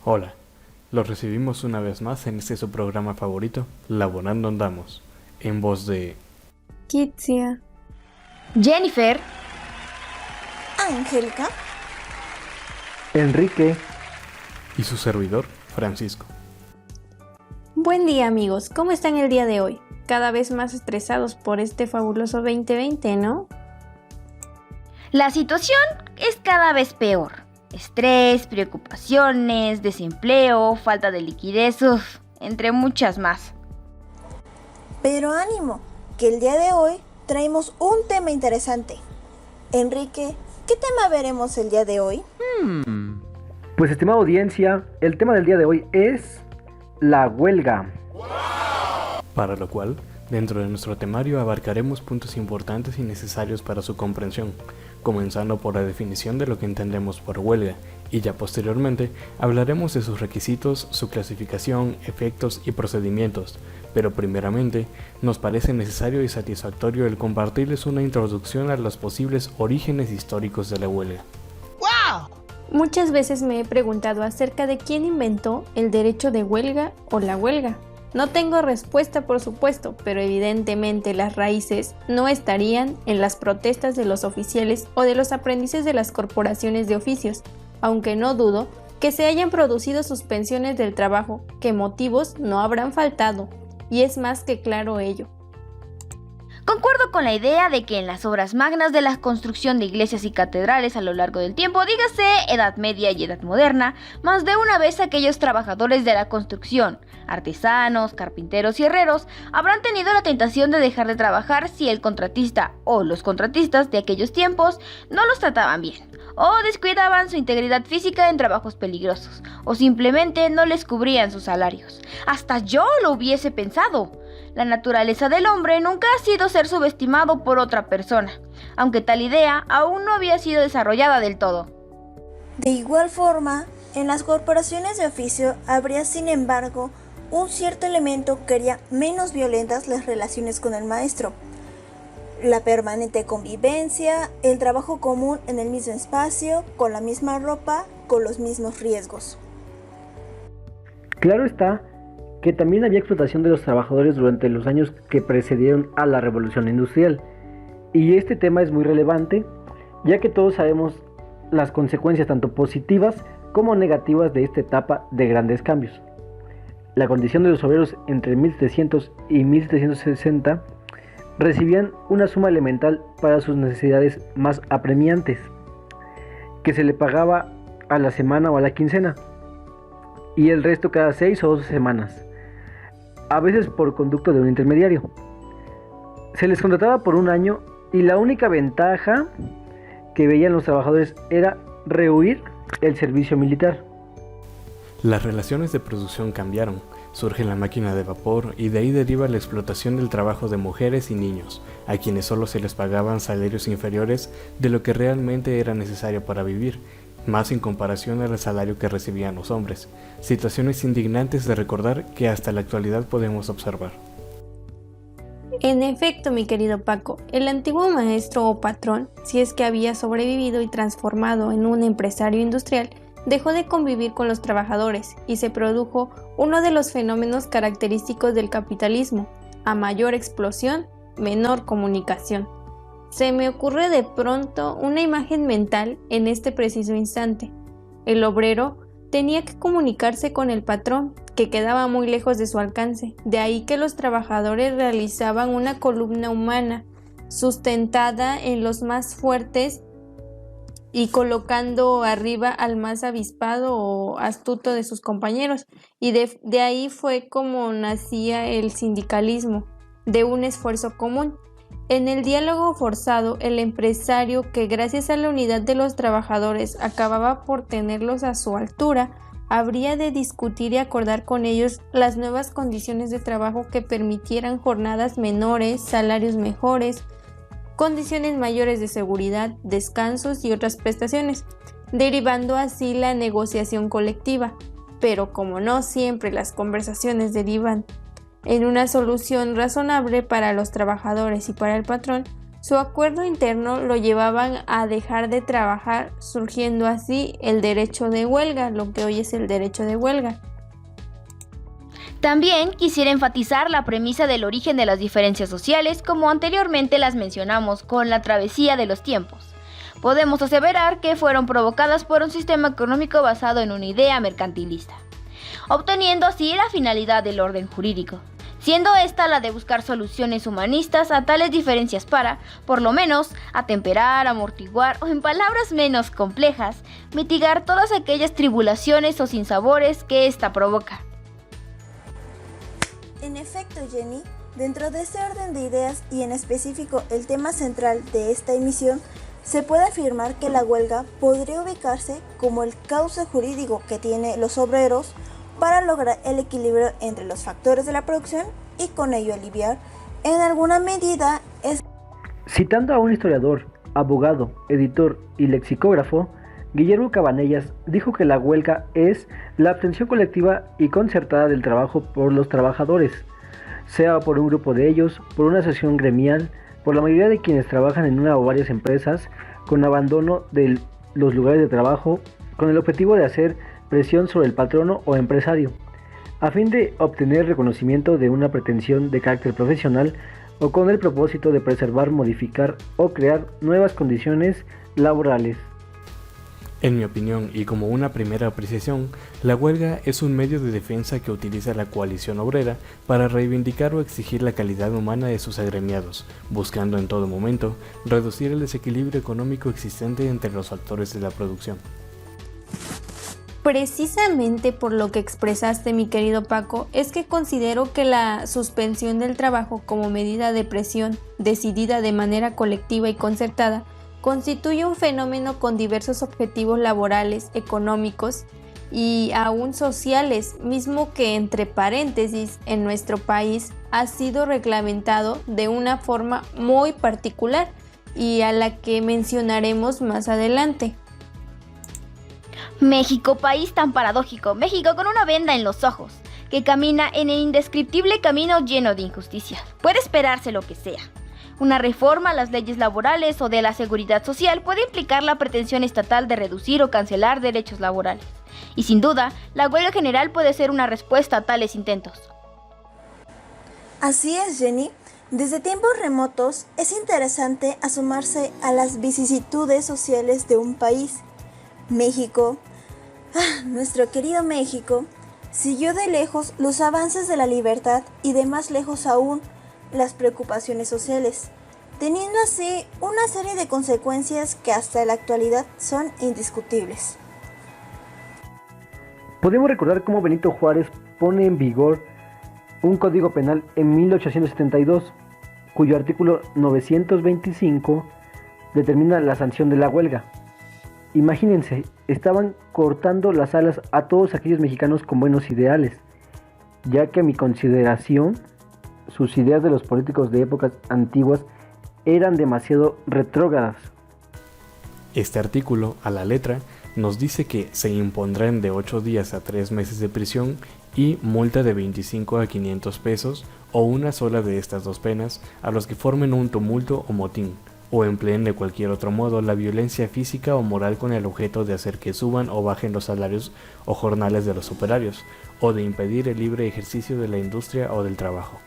Hola, los recibimos una vez más en este su programa favorito, Laborando Andamos, en voz de Kitsia, Jennifer, Angélica, Enrique. y su servidor, Francisco. Buen día amigos, ¿cómo están el día de hoy? Cada vez más estresados por este fabuloso 2020, ¿no? la situación es cada vez peor. Estrés, preocupaciones, desempleo, falta de liquidez, entre muchas más. pero ánimo, que el día de hoy traemos un tema interesante. Enrique, ¿qué tema veremos el día de hoy? Pues estimada audiencia, el tema del día de hoy es la huelga. Para lo cual, dentro de nuestro temario abarcaremos puntos importantes y necesarios para su comprensión, comenzando por la definición de lo que entendemos por huelga, y ya posteriormente hablaremos de sus requisitos, su clasificación, efectos y procedimientos, pero primeramente nos parece necesario y satisfactorio el compartirles una introducción a los posibles orígenes históricos de la huelga. Muchas veces me he preguntado acerca de quién inventó el derecho de huelga o la huelga. No tengo respuesta, por supuesto, pero evidentemente las raíces no estarían en las protestas de los oficiales o de los aprendices de las corporaciones de oficios, aunque no dudo que se hayan producido suspensiones del trabajo, que motivos no habrán faltado, y es más que claro ello. Concuerdo con la idea de que en las obras magnas de la construcción de iglesias y catedrales a lo largo del tiempo, dígase Edad Media y Edad Moderna, más de una vez aquellos trabajadores de la construcción, artesanos, carpinteros y herreros, habrán tenido la tentación de dejar de trabajar si el contratista o los contratistas de aquellos tiempos no los trataban bien, o descuidaban su integridad física en trabajos peligrosos, o simplemente no les cubrían sus salarios. Hasta yo lo hubiese pensado. La naturaleza del hombre nunca ha sido ser subestimado por otra persona, aunque tal idea aún no había sido desarrollada del todo. De igual forma, en las corporaciones de oficio habría, sin embargo, un cierto elemento que haría menos violentas las relaciones con el maestro. La permanente convivencia, el trabajo común en el mismo espacio, con la misma ropa, con los mismos riesgos. Claro está que también había explotación de los trabajadores durante los años que precedieron a la revolución industrial. Y este tema es muy relevante, ya que todos sabemos las consecuencias tanto positivas como negativas de esta etapa de grandes cambios. La condición de los obreros entre 1700 y 1760 recibían una suma elemental para sus necesidades más apremiantes, que se le pagaba a la semana o a la quincena, y el resto cada 6 o 12 semanas, a veces por conducto de un intermediario. Se les contrataba por un año y la única ventaja que veían los trabajadores era rehuir el servicio militar. Las relaciones de producción cambiaron, surge la máquina de vapor y de ahí deriva la explotación del trabajo de mujeres y niños, a quienes solo se les pagaban salarios inferiores de lo que realmente era necesario para vivir, más en comparación al salario que recibían los hombres, situaciones indignantes de recordar que hasta la actualidad podemos observar. En efecto, mi querido Paco, el antiguo maestro o patrón, si es que había sobrevivido y transformado en un empresario industrial, dejó de convivir con los trabajadores y se produjo uno de los fenómenos característicos del capitalismo: a mayor explosión, menor comunicación. Se me ocurre de pronto una imagen mental en este preciso instante. El obrero tenía que comunicarse con el patrón, que quedaba muy lejos de su alcance. De ahí que los trabajadores realizaban una columna humana, sustentada en los más fuertes y colocando arriba al más avispado o astuto de sus compañeros. Y de ahí fue como nacía el sindicalismo, de un esfuerzo común. En el diálogo forzado, el empresario, que gracias a la unidad de los trabajadores acababa por tenerlos a su altura, habría de discutir y acordar con ellos las nuevas condiciones de trabajo que permitieran jornadas menores, salarios mejores, condiciones mayores de seguridad, descansos y otras prestaciones, derivando así la negociación colectiva. Pero como no siempre las conversaciones derivan en una solución razonable para los trabajadores y para el patrón, Su acuerdo interno lo llevaban a dejar de trabajar, surgiendo así el derecho de huelga, lo que hoy es el derecho de huelga. También quisiera enfatizar la premisa del origen de las diferencias sociales, como anteriormente las mencionamos con la travesía de los tiempos. Podemos aseverar que fueron provocadas por un sistema económico basado en una idea mercantilista, obteniendo así la finalidad del orden jurídico, siendo esta la de buscar soluciones humanistas a tales diferencias para, por lo menos, atemperar, amortiguar o, en palabras menos complejas, mitigar todas aquellas tribulaciones o sinsabores que ésta provoca. En efecto, Jenny, dentro de este orden de ideas y en específico el tema central de esta emisión, se puede afirmar que la huelga podría ubicarse como el cauce jurídico que tienen los obreros para lograr el equilibrio entre los factores de la producción y con ello aliviar en alguna medida Citando a un historiador, abogado, editor y lexicógrafo, Guillermo Cabanellas dijo que la huelga es la abstención colectiva y concertada del trabajo por los trabajadores, sea por un grupo de ellos, por una asociación gremial, por la mayoría de quienes trabajan en una o varias empresas, con abandono de los lugares de trabajo, con el objetivo de hacer presión sobre el patrono o empresario, a fin de obtener reconocimiento de una pretensión de carácter profesional o con el propósito de preservar, modificar o crear nuevas condiciones laborales. En mi opinión, y como una primera apreciación, la huelga es un medio de defensa que utiliza la coalición obrera para reivindicar o exigir la calidad humana de sus agremiados, buscando en todo momento reducir el desequilibrio económico existente entre los factores de la producción. Precisamente por lo que expresaste, mi querido Paco, es que considero que la suspensión del trabajo como medida de presión decidida de manera colectiva y concertada constituye un fenómeno con diversos objetivos laborales, económicos y aún sociales, mismo que, entre paréntesis, en nuestro país ha sido reglamentado de una forma muy particular y a la que mencionaremos más adelante. México, país tan paradójico, México con una venda en los ojos, que camina en el indescriptible camino lleno de injusticias. Puede esperarse lo que sea. Una reforma a las leyes laborales o de la seguridad social puede implicar la pretensión estatal de reducir o cancelar derechos laborales. Y sin duda, la huelga general puede ser una respuesta a tales intentos. Así es, Jenny. Desde tiempos remotos es interesante asomarse a las vicisitudes sociales de un país. México, nuestro querido México, siguió de lejos los avances de la libertad y de más lejos aún las preocupaciones sociales, teniendo así una serie de consecuencias que hasta la actualidad son indiscutibles. Podemos recordar cómo Benito Juárez pone en vigor un código penal en 1872, cuyo artículo 925 determina la sanción de la huelga. Imagínense, estaban cortando las alas a todos aquellos mexicanos con buenos ideales, ya que a mi consideración, sus ideas de los políticos de épocas antiguas eran demasiado retrógradas. Este artículo, a la letra, nos dice que se impondrán de 8 días a 3 meses de prisión y multa de 25 a 500 pesos o una sola de estas dos penas a los que formen un tumulto o motín, o empleen de cualquier otro modo la violencia física o moral con el objeto de hacer que suban o bajen los salarios o jornales de los operarios, o de impedir el libre ejercicio de la industria o del trabajo.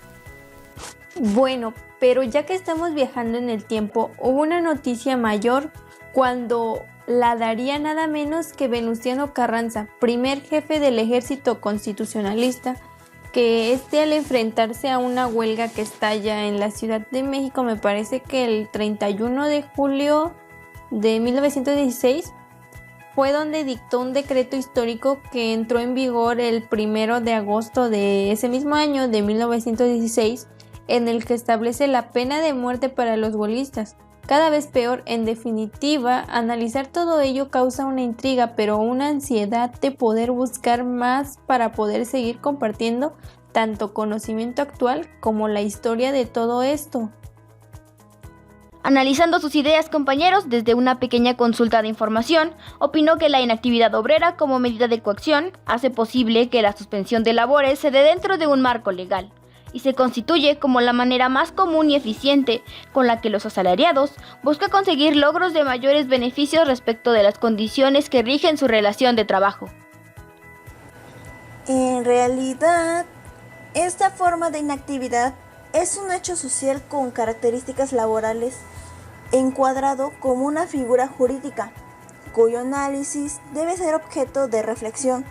Bueno, pero ya que estamos viajando en el tiempo, hubo una noticia mayor cuando la daría nada menos que Venustiano Carranza, primer jefe del ejército constitucionalista, que al enfrentarse a una huelga que estalla en la Ciudad de México, me parece que el 31 de julio de 1916, fue donde dictó un decreto histórico que entró en vigor el 1 de agosto de ese mismo año, de 1916, en el que establece la pena de muerte para los huelguistas. Cada vez peor, en definitiva, analizar todo ello causa una intriga, pero una ansiedad de poder buscar más para poder seguir compartiendo tanto conocimiento actual como la historia de todo esto. Analizando sus ideas, compañeros, desde una pequeña consulta de información, opinó que la inactividad obrera como medida de coacción hace posible que la suspensión de labores se dé dentro de un marco legal, y se constituye como la manera más común y eficiente con la que los asalariados buscan conseguir logros de mayores beneficios respecto de las condiciones que rigen su relación de trabajo. En realidad, esta forma de inactividad es un hecho social con características laborales encuadrado como una figura jurídica, cuyo análisis debe ser objeto de reflexión,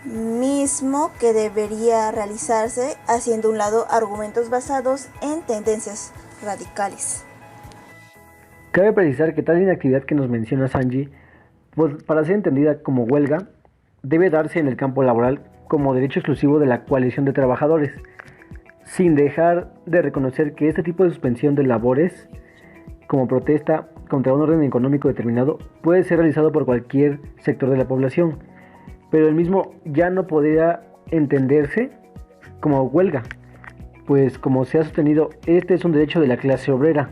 mismo que debería realizarse haciendo a un lado argumentos basados en tendencias radicales. Cabe precisar que tal inactividad que nos menciona Sanji, pues, para ser entendida como huelga, debe darse en el campo laboral como derecho exclusivo de la coalición de trabajadores, sin dejar de reconocer que este tipo de suspensión de labores, como protesta contra un orden económico determinado, puede ser realizado por cualquier sector de la población, pero el mismo ya no podría entenderse como huelga, pues como se ha sostenido, este es un derecho de la clase obrera.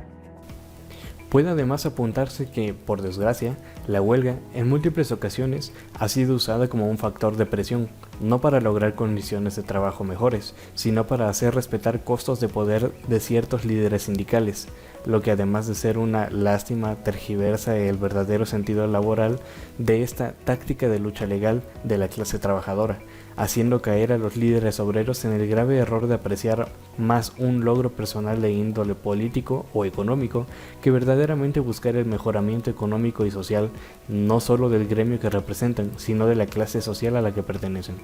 Puede además apuntarse que, por desgracia, la huelga en múltiples ocasiones ha sido usada como un factor de presión, no para lograr condiciones de trabajo mejores, sino para hacer respetar costos de poder de ciertos líderes sindicales, lo que además de ser una lástima tergiversa el verdadero sentido laboral de esta táctica de lucha legal de la clase trabajadora, haciendo caer a los líderes obreros en el grave error de apreciar más un logro personal de índole político o económico que verdaderamente buscar el mejoramiento económico y social no solo del gremio que representan, sino de la clase social a la que pertenecen.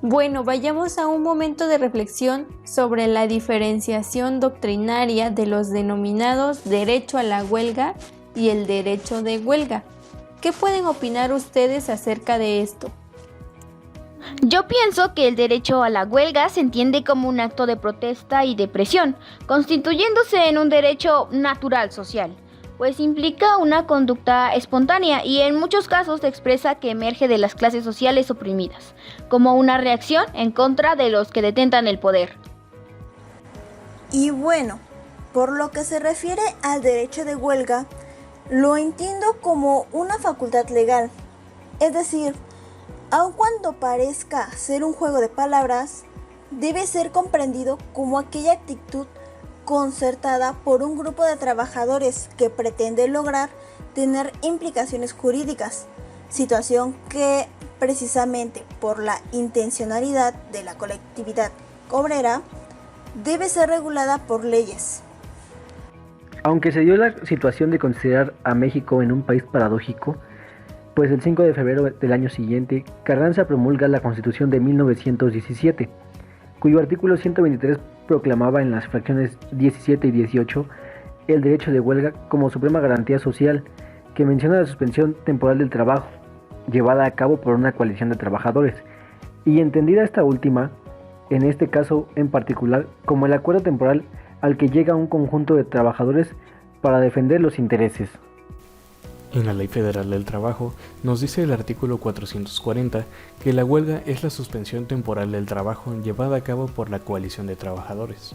Bueno, vayamos a un momento de reflexión sobre la diferenciación doctrinaria de los denominados derecho a la huelga y el derecho de huelga. ¿Qué pueden opinar ustedes acerca de esto? Yo pienso que el derecho a la huelga se entiende como un acto de protesta y de presión, constituyéndose en un derecho natural social, pues implica una conducta espontánea y en muchos casos se expresa que emerge de las clases sociales oprimidas, como una reacción en contra de los que detentan el poder. Y bueno, por lo que se refiere al derecho de huelga, lo entiendo como una facultad legal, es decir, aun cuando parezca ser un juego de palabras, debe ser comprendido como aquella actitud concertada por un grupo de trabajadores que pretende lograr tener implicaciones jurídicas, situación que precisamente por la intencionalidad de la colectividad obrera debe ser regulada por leyes. Aunque se dio la situación de considerar a México en un país paradójico, pues el 5 de febrero del año siguiente, Carranza promulga la Constitución de 1917, cuyo artículo 123 proclamaba en las fracciones 17 y 18 el derecho de huelga como suprema garantía social, que menciona la suspensión temporal del trabajo, llevada a cabo por una coalición de trabajadores, y entendida esta última, en este caso en particular, como el acuerdo temporal al que llega un conjunto de trabajadores para defender los intereses. En la Ley Federal del Trabajo nos dice el artículo 440 que la huelga es la suspensión temporal del trabajo llevada a cabo por la coalición de trabajadores.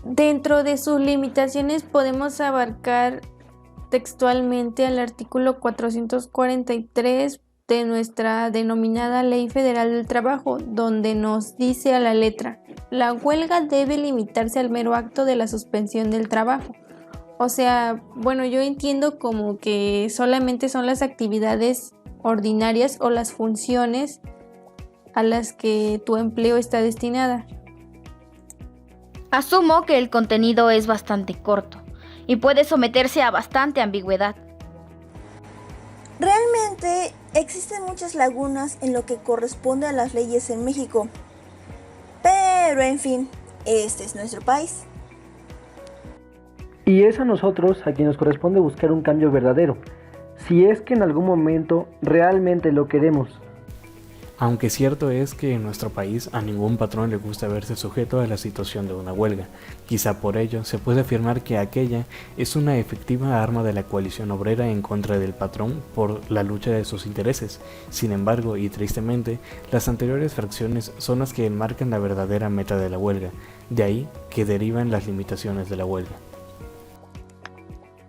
Dentro de sus limitaciones podemos abarcar textualmente al artículo 443 de nuestra denominada Ley Federal del Trabajo, donde nos dice a la letra: la huelga debe limitarse al mero acto de la suspensión del trabajo. O sea, bueno, yo entiendo como que solamente son las actividades ordinarias o las funciones a las que tu empleo está destinada. Asumo que el contenido es bastante corto y puede someterse a bastante ambigüedad. Realmente existen muchas lagunas en lo que corresponde a las leyes en México. Pero en fin, este es nuestro país. Y es a nosotros a quien nos corresponde buscar un cambio verdadero, si es que en algún momento realmente lo queremos. Aunque cierto es que en nuestro país a ningún patrón le gusta verse sujeto a la situación de una huelga, quizá por ello se puede afirmar que aquella es una efectiva arma de la coalición obrera en contra del patrón por la lucha de sus intereses. Sin embargo, y tristemente, las anteriores fracciones son las que enmarcan la verdadera meta de la huelga, de ahí que derivan las limitaciones de la huelga.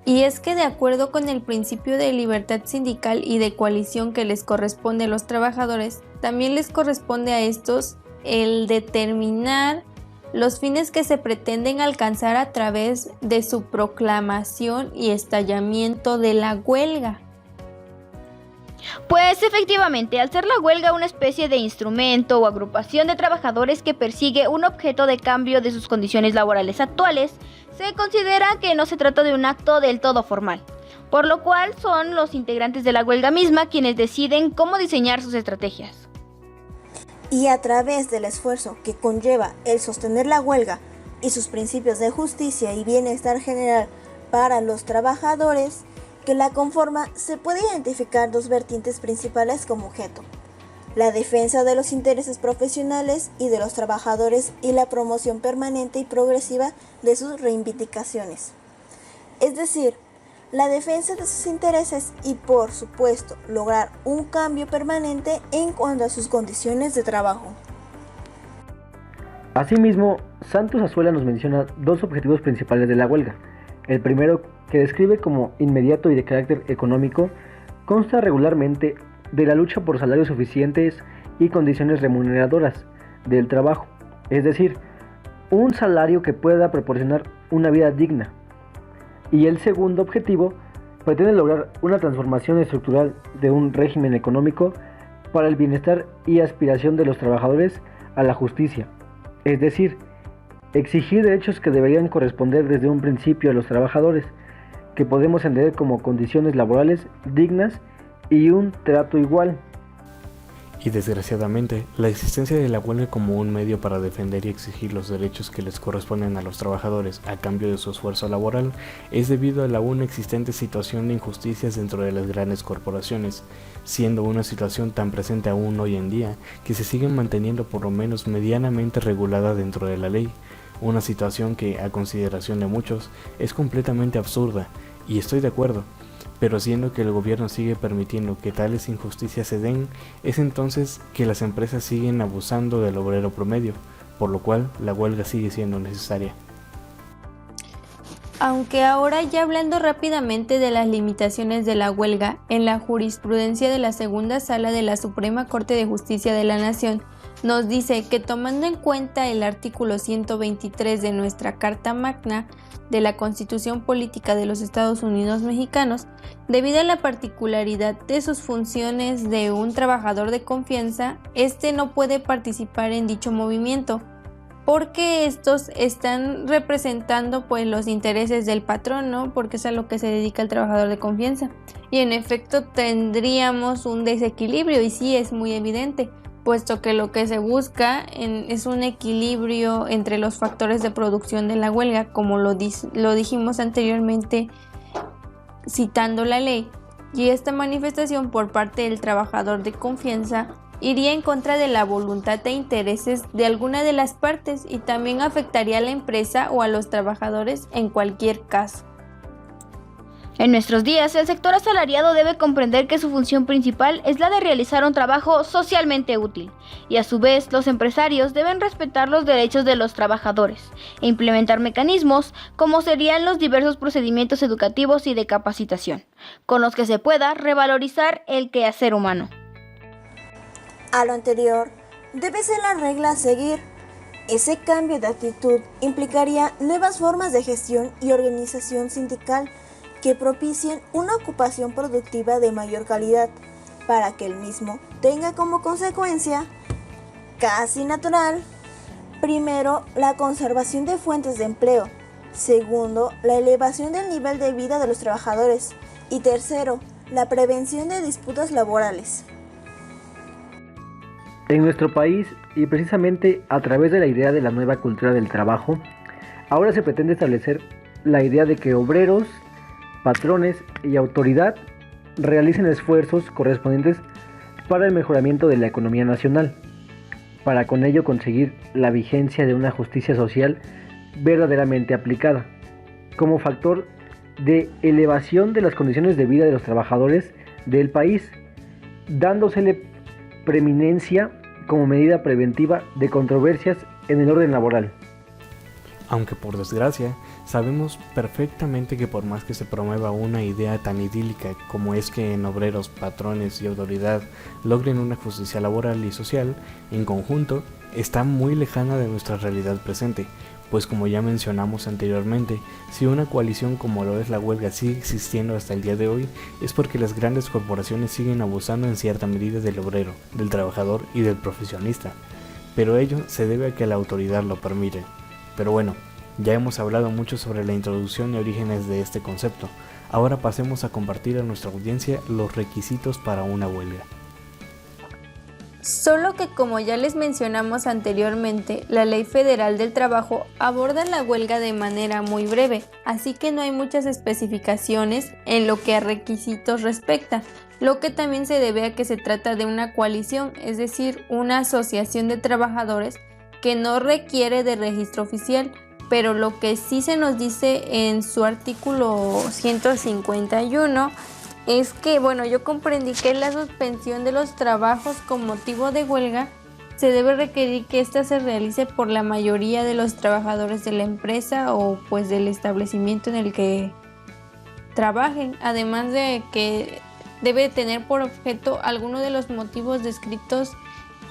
Y es que de acuerdo con el principio de libertad sindical y de coalición que les corresponde a los trabajadores, también les corresponde a estos el determinar los fines que se pretenden alcanzar a través de su proclamación y estallamiento de la huelga. Pues efectivamente, al ser la huelga una especie de instrumento o agrupación de trabajadores que persigue un objeto de cambio de sus condiciones laborales actuales, se considera que no se trata de un acto del todo formal, por lo cual son los integrantes de la huelga misma quienes deciden cómo diseñar sus estrategias. Y a través del esfuerzo que conlleva el sostener la huelga y sus principios de justicia y bienestar general para los trabajadores que la conforma, se puede identificar dos vertientes principales como objeto: la defensa de los intereses profesionales y de los trabajadores y la promoción permanente y progresiva de sus reivindicaciones. Es decir, la defensa de sus intereses y, por supuesto, lograr un cambio permanente en cuanto a sus condiciones de trabajo. Asimismo, Santos Azuela nos menciona dos objetivos principales de la huelga. El primero, que describe como inmediato y de carácter económico, consta regularmente de la lucha por salarios suficientes y condiciones remuneradoras del trabajo, es decir, un salario que pueda proporcionar una vida digna. Y el segundo objetivo pretende lograr una transformación estructural de un régimen económico para el bienestar y aspiración de los trabajadores a la justicia, es decir, exigir derechos que deberían corresponder desde un principio a los trabajadores, que podemos entender como condiciones laborales dignas y un trato igual. Y desgraciadamente, la existencia de la huelga como un medio para defender y exigir los derechos que les corresponden a los trabajadores a cambio de su esfuerzo laboral es debido a la aún existente situación de injusticias dentro de las grandes corporaciones, siendo una situación tan presente aún hoy en día que se sigue manteniendo por lo menos medianamente regulada dentro de la ley, una situación que, a consideración de muchos, es completamente absurda, y estoy de acuerdo. Pero siendo que el gobierno sigue permitiendo que tales injusticias se den, es entonces que las empresas siguen abusando del obrero promedio, por lo cual la huelga sigue siendo necesaria. Aunque ahora, ya hablando rápidamente de las limitaciones de la huelga, en la jurisprudencia de la Segunda Sala de la Suprema Corte de Justicia de la Nación nos dice que, tomando en cuenta el artículo 123 de nuestra Carta Magna de la Constitución Política de los Estados Unidos Mexicanos, debido a la particularidad de sus funciones de un trabajador de confianza, este no puede participar en dicho movimiento, porque estos están representando pues los intereses del patrón, ¿no? Porque es a lo que se dedica el trabajador de confianza. Y en efecto tendríamos un desequilibrio, y sí es muy evidente, puesto que lo que se busca es un equilibrio entre los factores de producción de la huelga, como lo dijimos anteriormente citando la ley, y esta manifestación por parte del trabajador de confianza iría en contra de la voluntad e intereses de alguna de las partes y también afectaría a la empresa o a los trabajadores en cualquier caso. En nuestros días, el sector asalariado debe comprender que su función principal es la de realizar un trabajo socialmente útil, y a su vez los empresarios deben respetar los derechos de los trabajadores e implementar mecanismos como serían los diversos procedimientos educativos y de capacitación, con los que se pueda revalorizar el quehacer humano. A lo anterior, debe ser la regla a seguir. Ese cambio de actitud implicaría nuevas formas de gestión y organización sindical que propicien una ocupación productiva de mayor calidad, para que el mismo tenga como consecuencia, casi natural, primero, la conservación de fuentes de empleo, segundo, la elevación del nivel de vida de los trabajadores y tercero, la prevención de disputas laborales. En nuestro país, y precisamente a través de la idea de la nueva cultura del trabajo, ahora se pretende establecer la idea de que obreros, patrones y autoridad realicen esfuerzos correspondientes para el mejoramiento de la economía nacional, para con ello conseguir la vigencia de una justicia social verdaderamente aplicada, como factor de elevación de las condiciones de vida de los trabajadores del país, dándosele preeminencia como medida preventiva de controversias en el orden laboral. Aunque por desgracia, Sabemos perfectamente que por más que se promueva una idea tan idílica como es que en obreros, patrones y autoridad logren una justicia laboral y social, en conjunto, está muy lejana de nuestra realidad presente, pues como ya mencionamos anteriormente, si una coalición como lo es la huelga sigue existiendo hasta el día de hoy, es porque las grandes corporaciones siguen abusando en cierta medida del obrero, del trabajador y del profesionista, pero ello se debe a que la autoridad lo permite. Pero bueno, ya hemos hablado mucho sobre la introducción y orígenes de este concepto, ahora pasemos a compartir a nuestra audiencia los requisitos para una huelga. Solo que como ya les mencionamos anteriormente, la Ley Federal del Trabajo aborda la huelga de manera muy breve, así que no hay muchas especificaciones en lo que a requisitos respecta, lo que también se debe a que se trata de una coalición, es decir, una asociación de trabajadores que no requiere de registro oficial, pero lo que sí se nos dice en su artículo 151 es que, yo comprendí que la suspensión de los trabajos con motivo de huelga se debe requerir que ésta se realice por la mayoría de los trabajadores de la empresa o pues del establecimiento en el que trabajen, además de que debe tener por objeto alguno de los motivos descritos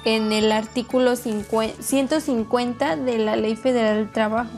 en el artículo 150 de la Ley Federal del Trabajo.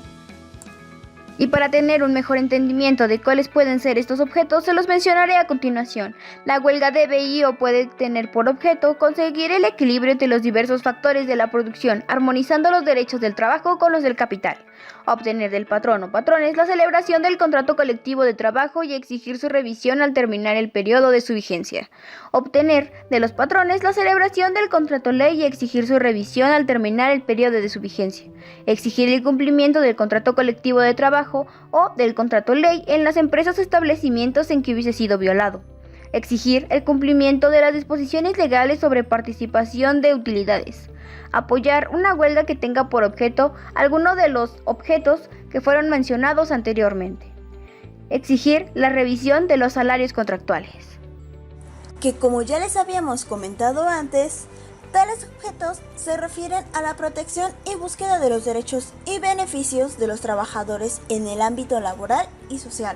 Y para tener un mejor entendimiento de cuáles pueden ser estos objetos, se los mencionaré a continuación. La huelga debe y o puede tener por objeto conseguir el equilibrio entre los diversos factores de la producción, armonizando los derechos del trabajo con los del capital. Obtener del patrón o patrones la celebración del contrato colectivo de trabajo y exigir su revisión al terminar el periodo de su vigencia. Obtener de los patrones la celebración del contrato ley y exigir su revisión al terminar el periodo de su vigencia. Exigir el cumplimiento del contrato colectivo de trabajo o del contrato ley en las empresas o establecimientos en que hubiese sido violado. Exigir el cumplimiento de las disposiciones legales sobre participación de utilidades. Apoyar una huelga que tenga por objeto alguno de los objetos que fueron mencionados anteriormente. Exigir la revisión de los salarios contractuales. Que como ya les habíamos comentado antes, tales objetos se refieren a la protección y búsqueda de los derechos y beneficios de los trabajadores en el ámbito laboral y social,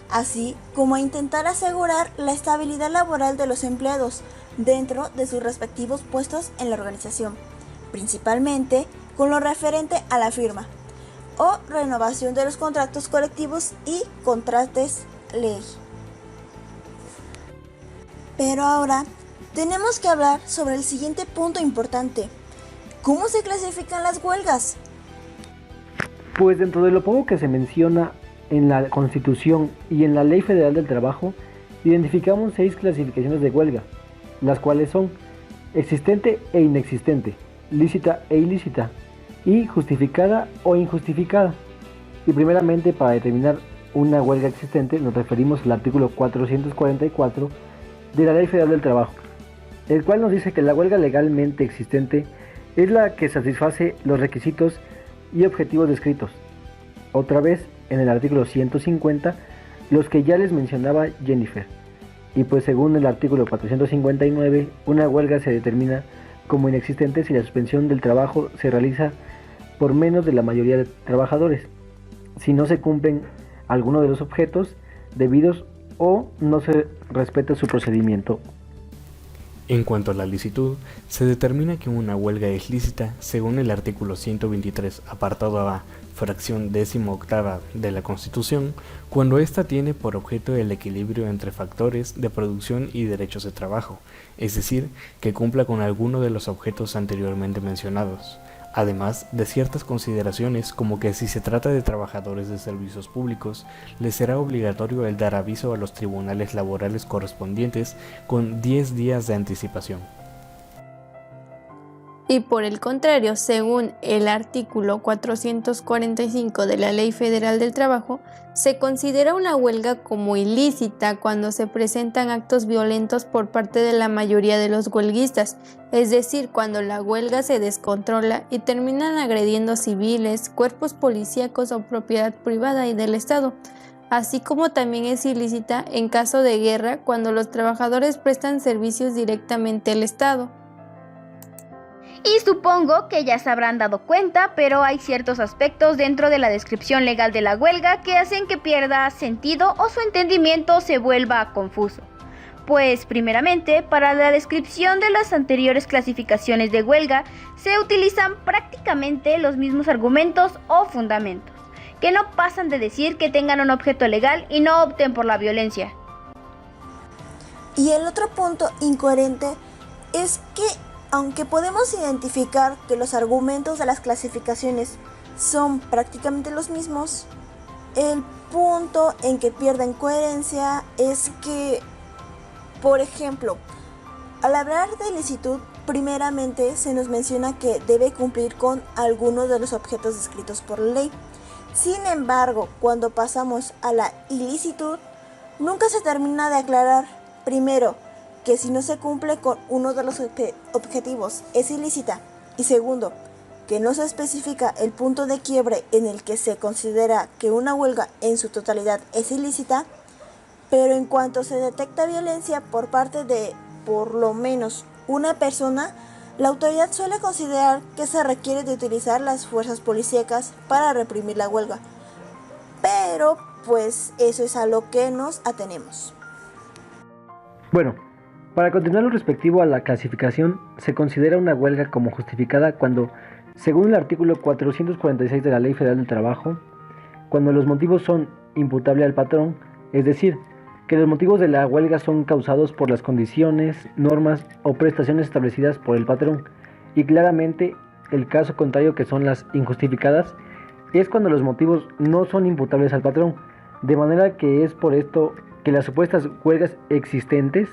así como a intentar asegurar la estabilidad laboral de los empleados dentro de sus respectivos puestos en la organización, principalmente con lo referente a la firma o renovación de los contratos colectivos y contratos ley. Pero ahora tenemos que hablar sobre el siguiente punto importante: ¿cómo se clasifican las huelgas? Pues dentro de lo poco que se menciona en la Constitución y en la Ley Federal del Trabajo, identificamos 6 clasificaciones de huelga, las cuales son existente e inexistente, lícita e ilícita, y justificada o injustificada. Y primeramente, para determinar una huelga existente, nos referimos al artículo 444 de la Ley Federal del Trabajo, el cual nos dice que la huelga legalmente existente es la que satisface los requisitos y objetivos descritos. Otra vez, en el artículo 150, los que ya les mencionaba Jennifer. Y pues según el artículo 459, una huelga se determina como inexistente si la suspensión del trabajo se realiza por menos de la mayoría de trabajadores, si no se cumplen alguno de los objetos debidos o no se respeta su procedimiento. En cuanto a la licitud, se determina que una huelga es lícita según el artículo 123, apartado A, fracción 18ª de la Constitución, cuando ésta tiene por objeto el equilibrio entre factores de producción y derechos de trabajo, es decir, que cumpla con alguno de los objetos anteriormente mencionados, además de ciertas consideraciones como que si se trata de trabajadores de servicios públicos, les será obligatorio el dar aviso a los tribunales laborales correspondientes con 10 días de anticipación. Y por el contrario, según el artículo 445 de la Ley Federal del Trabajo, se considera una huelga como ilícita cuando se presentan actos violentos por parte de la mayoría de los huelguistas, es decir, cuando la huelga se descontrola y terminan agrediendo civiles, cuerpos policíacos o propiedad privada y del Estado, así como también es ilícita en caso de guerra cuando los trabajadores prestan servicios directamente al Estado. Y supongo que ya se habrán dado cuenta, pero hay ciertos aspectos dentro de la descripción legal de la huelga que hacen que pierda sentido o su entendimiento se vuelva confuso. Pues primeramente, para la descripción de las anteriores clasificaciones de huelga se utilizan prácticamente los mismos argumentos o fundamentos, que no pasan de decir que tengan un objeto legal y no opten por la violencia. Y el otro punto incoherente es que, aunque podemos identificar que los argumentos de las clasificaciones son prácticamente los mismos, el punto en que pierden coherencia es que, por ejemplo, al hablar de ilicitud, primeramente se nos menciona que debe cumplir con algunos de los objetos descritos por la ley. Sin embargo, cuando pasamos a la ilicitud, nunca se termina de aclarar, primero, que si no se cumple con uno de los objetivos es ilícita, y segundo, que no se especifica el punto de quiebre en el que se considera que una huelga en su totalidad es ilícita, pero en cuanto se detecta violencia por parte de por lo menos una persona, la autoridad suele considerar que se requiere de utilizar las fuerzas policíacas para reprimir la huelga. Pero pues eso es a lo que nos atenemos. Bueno, para continuar lo respectivo a la clasificación, se considera una huelga como justificada cuando, según el artículo 446 de la Ley Federal del Trabajo, cuando los motivos son imputables al patrón, es decir, que los motivos de la huelga son causados por las condiciones, normas o prestaciones establecidas por el patrón, y claramente el caso contrario, que son las injustificadas, es cuando los motivos no son imputables al patrón, de manera que es por esto que las supuestas huelgas existentes,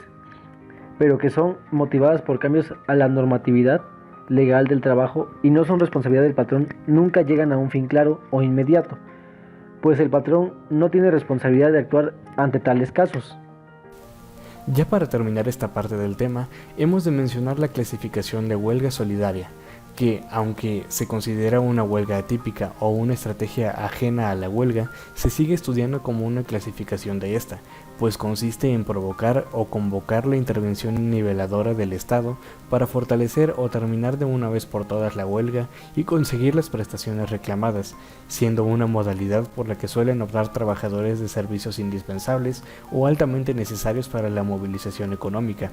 pero que son motivadas por cambios a la normatividad legal del trabajo y no son responsabilidad del patrón, nunca llegan a un fin claro o inmediato, pues el patrón no tiene responsabilidad de actuar ante tales casos. Ya para terminar esta parte del tema, hemos de mencionar la clasificación de huelga solidaria, que, aunque se considera una huelga atípica o una estrategia ajena a la huelga, se sigue estudiando como una clasificación de esta, pues consiste en provocar o convocar la intervención niveladora del Estado para fortalecer o terminar de una vez por todas la huelga y conseguir las prestaciones reclamadas, siendo una modalidad por la que suelen optar trabajadores de servicios indispensables o altamente necesarios para la movilización económica,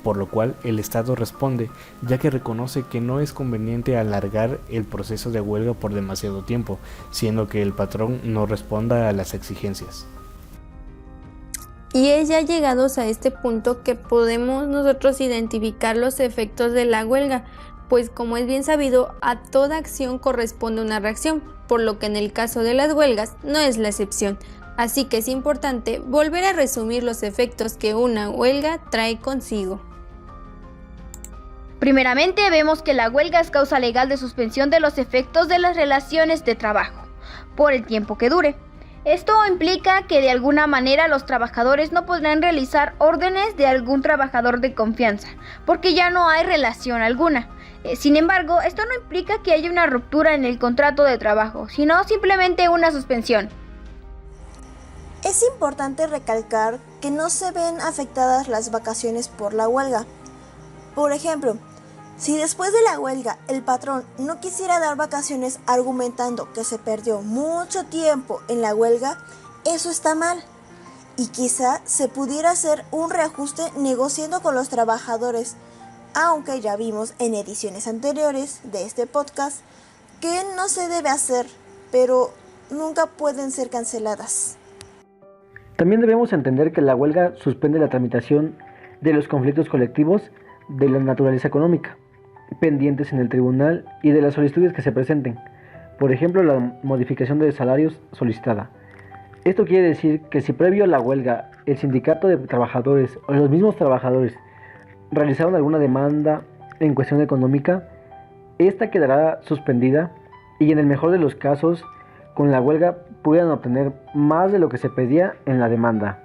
por lo cual el Estado responde, ya que reconoce que no es conveniente alargar el proceso de huelga por demasiado tiempo, siendo que el patrón no responda a las exigencias. Y es ya llegados a este punto que podemos nosotros identificar los efectos de la huelga, pues como es bien sabido, a toda acción corresponde una reacción, por lo que en el caso de las huelgas no es la excepción. Así que es importante volver a resumir los efectos que una huelga trae consigo. Primeramente vemos que la huelga es causa legal de suspensión de los efectos de las relaciones de trabajo, por el tiempo que dure. Esto implica que de alguna manera los trabajadores no podrán realizar órdenes de algún trabajador de confianza, porque ya no hay relación alguna. Sin embargo, esto no implica que haya una ruptura en el contrato de trabajo, sino simplemente una suspensión. Es importante recalcar que no se ven afectadas las vacaciones por la huelga. Por ejemplo, si después de la huelga el patrón no quisiera dar vacaciones argumentando que se perdió mucho tiempo en la huelga, eso está mal. Y quizá se pudiera hacer un reajuste negociando con los trabajadores, aunque ya vimos en ediciones anteriores de este podcast que no se debe hacer, pero nunca pueden ser canceladas. También debemos entender que la huelga suspende la tramitación de los conflictos colectivos de la naturaleza económica, pendientes en el tribunal y de las solicitudes que se presenten, por ejemplo la modificación de salarios solicitada. Esto quiere decir que si previo a la huelga el sindicato de trabajadores o los mismos trabajadores realizaron alguna demanda en cuestión económica, esta quedará suspendida y en el mejor de los casos con la huelga puedan obtener más de lo que se pedía en la demanda.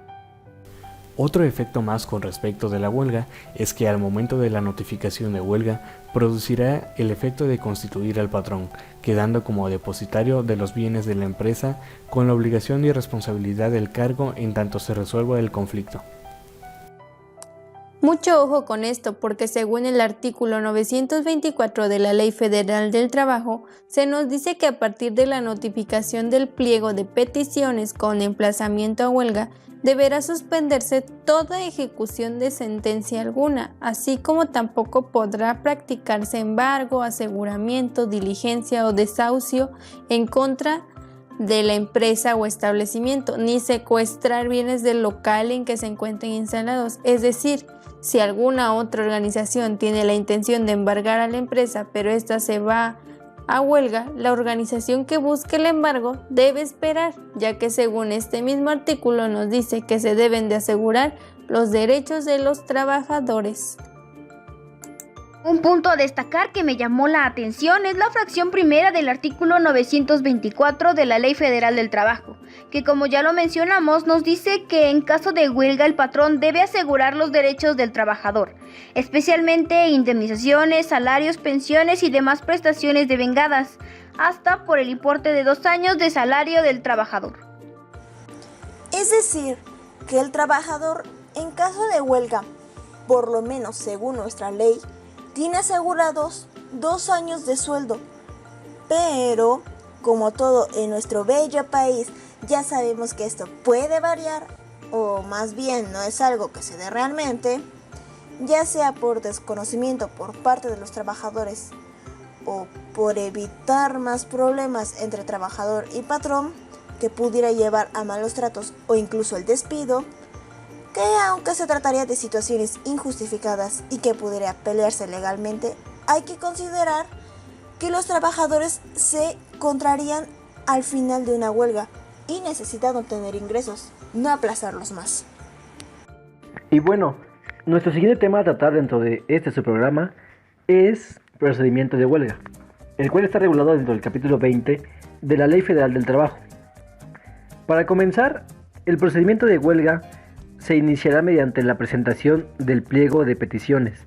Otro efecto más con respecto de la huelga es que al momento de la notificación de huelga producirá el efecto de constituir al patrón, quedando como depositario de los bienes de la empresa con la obligación y responsabilidad del cargo en tanto se resuelva el conflicto. Mucho ojo con esto porque según el artículo 924 de la Ley Federal del Trabajo, se nos dice que a partir de la notificación del pliego de peticiones con emplazamiento a huelga, deberá suspenderse toda ejecución de sentencia alguna, así como tampoco podrá practicarse embargo, aseguramiento, diligencia o desahucio en contra de la empresa o establecimiento, ni secuestrar bienes del local en que se encuentren instalados. Es decir, si alguna otra organización tiene la intención de embargar a la empresa, pero ésta se va a huelga, la organización que busque el embargo debe esperar, ya que según este mismo artículo nos dice que se deben de asegurar los derechos de los trabajadores. Un punto a destacar que me llamó la atención es la fracción primera del artículo 924 de la Ley Federal del Trabajo, que como ya lo mencionamos nos dice que en caso de huelga el patrón debe asegurar los derechos del trabajador, especialmente indemnizaciones, salarios, pensiones y demás prestaciones devengadas, hasta por el importe de 2 años de salario del trabajador. Es decir, que el trabajador en caso de huelga, por lo menos según nuestra ley, tiene asegurados 2 años de sueldo, pero como todo en nuestro bello país, ya sabemos que esto puede variar, o más bien no es algo que se dé realmente, ya sea por desconocimiento por parte de los trabajadores o por evitar más problemas entre trabajador y patrón que pudiera llevar a malos tratos o incluso el despido, que aunque se trataría de situaciones injustificadas y que pudiera pelearse legalmente, hay que considerar que los trabajadores se contrarían al final de una huelga y necesitan obtener ingresos, no aplazarlos más. Y bueno, nuestro siguiente tema a tratar dentro de su programa es procedimiento de huelga, el cual está regulado dentro del capítulo 20 de la Ley Federal del Trabajo. Para comenzar, el procedimiento de huelga se iniciará mediante la presentación del pliego de peticiones,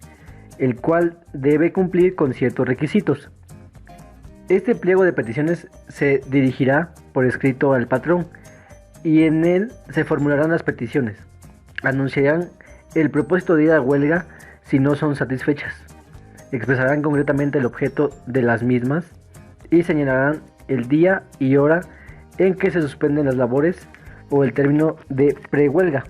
el cual debe cumplir con ciertos requisitos. Este pliego de peticiones se dirigirá por escrito al patrón y en él se formularán las peticiones. Anunciarán el propósito de ir a huelga si no son satisfechas. Expresarán concretamente el objeto de las mismas y señalarán el día y hora en que se suspenden las labores o el término de prehuelga.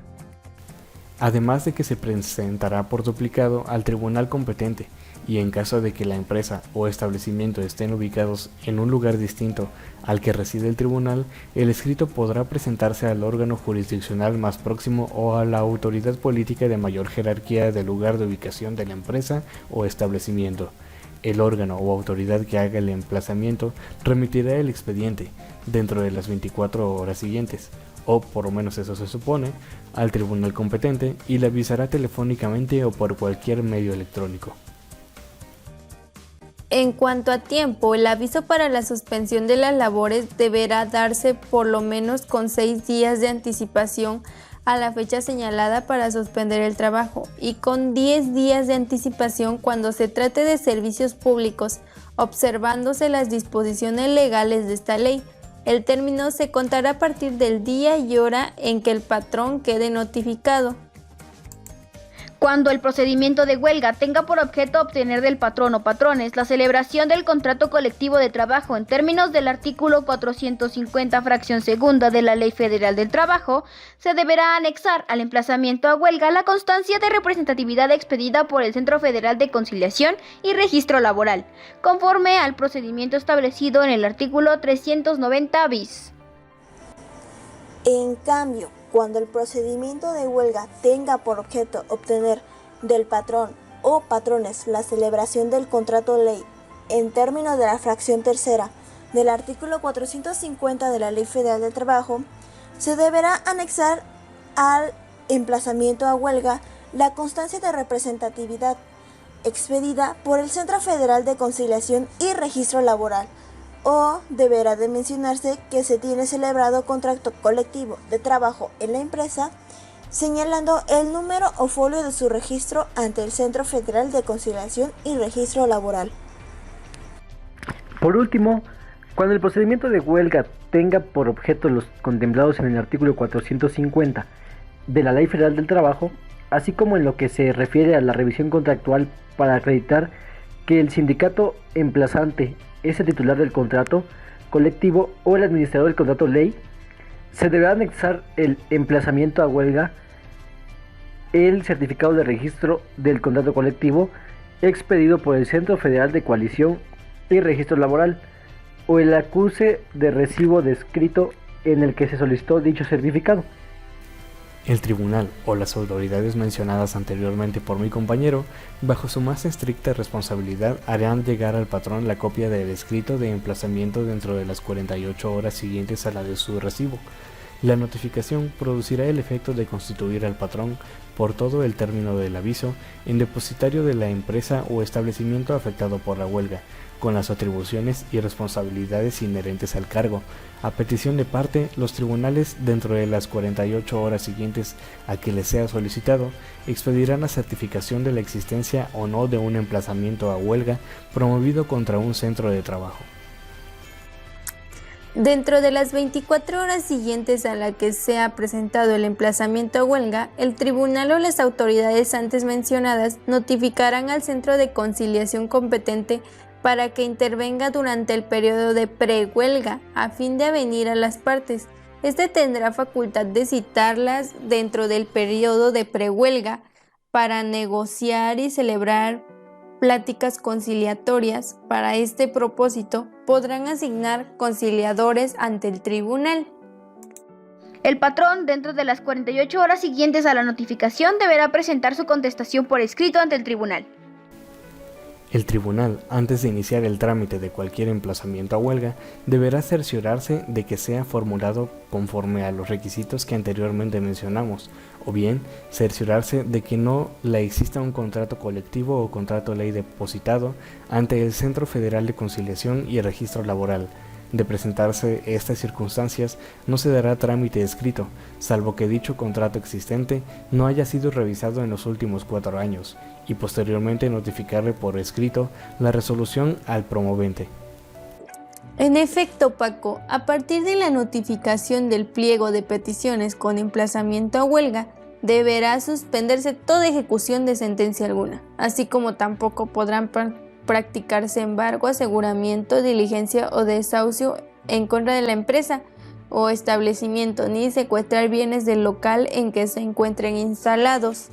Además de que se presentará por duplicado al tribunal competente y en caso de que la empresa o establecimiento estén ubicados en un lugar distinto al que reside el tribunal, el escrito podrá presentarse al órgano jurisdiccional más próximo o a la autoridad política de mayor jerarquía del lugar de ubicación de la empresa o establecimiento. El órgano o autoridad que haga el emplazamiento remitirá el expediente dentro de las 24 horas siguientes, o por lo menos eso se supone, al tribunal competente y le avisará telefónicamente o por cualquier medio electrónico. En cuanto a tiempo, el aviso para la suspensión de las labores deberá darse por lo menos con 6 días de anticipación a la fecha señalada para suspender el trabajo y con 10 días de anticipación cuando se trate de servicios públicos, observándose las disposiciones legales de esta ley. El término se contará a partir del día y hora en que el patrón quede notificado. Cuando el procedimiento de huelga tenga por objeto obtener del patrón o patrones la celebración del contrato colectivo de trabajo en términos del artículo 450 fracción segunda de la Ley Federal del Trabajo, se deberá anexar al emplazamiento a huelga la constancia de representatividad expedida por el Centro Federal de Conciliación y Registro Laboral, conforme al procedimiento establecido en el artículo 390 bis. En cambio, cuando el procedimiento de huelga tenga por objeto obtener del patrón o patrones la celebración del contrato ley en términos de la fracción tercera del artículo 450 de la Ley Federal del Trabajo, se deberá anexar al emplazamiento a huelga la constancia de representatividad expedida por el Centro Federal de Conciliación y Registro Laboral, o deberá de mencionarse que se tiene celebrado contrato colectivo de trabajo en la empresa, señalando el número o folio de su registro ante el Centro Federal de Conciliación y Registro Laboral. Por último, cuando el procedimiento de huelga tenga por objeto los contemplados en el artículo 450 de la Ley Federal del Trabajo, así como en lo que se refiere a la revisión contractual para acreditar que el sindicato emplazante es el titular del contrato colectivo o el administrador del contrato ley, se deberá anexar el emplazamiento a huelga, el certificado de registro del contrato colectivo expedido por el Centro Federal de Coalición y Registro Laboral o el acuse de recibo de escrito en el que se solicitó dicho certificado. El tribunal o las autoridades mencionadas anteriormente por mi compañero, bajo su más estricta responsabilidad, harán llegar al patrón la copia del escrito de emplazamiento dentro de las 48 horas siguientes a la de su recibo. La notificación producirá el efecto de constituir al patrón, por todo el término del aviso, en depositario de la empresa o establecimiento afectado por la huelga, con las atribuciones y responsabilidades inherentes al cargo. A petición de parte, los tribunales, dentro de las 48 horas siguientes a que les sea solicitado, expedirán la certificación de la existencia o no de un emplazamiento a huelga promovido contra un centro de trabajo. Dentro de las 24 horas siguientes a la que sea presentado el emplazamiento a huelga, el tribunal o las autoridades antes mencionadas notificarán al centro de conciliación competente para que intervenga durante el periodo de prehuelga a fin de avenir a las partes. Este tendrá facultad de citarlas dentro del periodo de prehuelga para negociar y celebrar pláticas conciliatorias. Para este propósito, podrán asignar conciliadores ante el tribunal. El patrón, dentro de las 48 horas siguientes a la notificación, deberá presentar su contestación por escrito ante el tribunal. El tribunal, antes de iniciar el trámite de cualquier emplazamiento a huelga, deberá cerciorarse de que sea formulado conforme a los requisitos que anteriormente mencionamos, o bien cerciorarse de que no le exista un contrato colectivo o contrato ley depositado ante el Centro Federal de Conciliación y Registro Laboral. De presentarse estas circunstancias, no se dará trámite escrito, salvo que dicho contrato existente no haya sido revisado en los últimos 4 años, y posteriormente notificarle por escrito la resolución al promovente. En efecto, Paco, a partir de la notificación del pliego de peticiones con emplazamiento a huelga, deberá suspenderse toda ejecución de sentencia alguna, así como tampoco podrán practicarse embargo, aseguramiento, diligencia o desahucio en contra de la empresa o establecimiento, ni secuestrar bienes del local en que se encuentren instalados.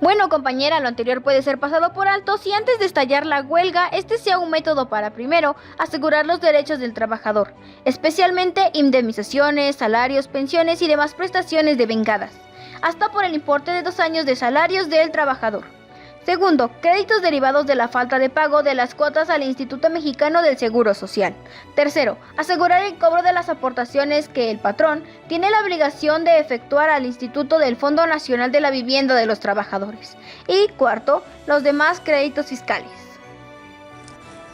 Bueno, compañera, lo anterior puede ser pasado por alto si antes de estallar la huelga, este sea un método para, primero, asegurar los derechos del trabajador, especialmente indemnizaciones, salarios, pensiones y demás prestaciones devengadas, hasta por el importe de 2 años de salarios del trabajador. Segundo, créditos derivados de la falta de pago de las cuotas al Instituto Mexicano del Seguro Social. Tercero, asegurar el cobro de las aportaciones que el patrón tiene la obligación de efectuar al Instituto del Fondo Nacional de la Vivienda de los Trabajadores. Y cuarto, los demás créditos fiscales.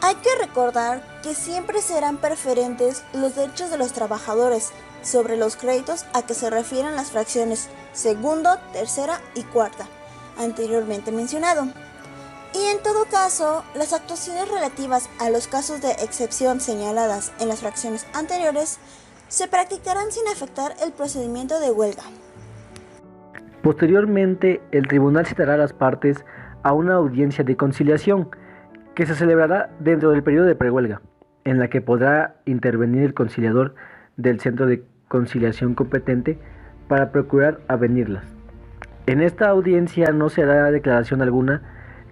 Hay que recordar que siempre serán preferentes los derechos de los trabajadores sobre los créditos a que se refieren las fracciones segundo, tercera y cuarta, anteriormente mencionado. Y en todo caso, las actuaciones relativas a los casos de excepción señaladas en las fracciones anteriores se practicarán sin afectar el procedimiento de huelga. Posteriormente, el tribunal citará a las partes a una audiencia de conciliación que se celebrará dentro del periodo de prehuelga, en la que podrá intervenir el conciliador del centro de conciliación competente para procurar avenirlas. En esta audiencia no se hará declaración alguna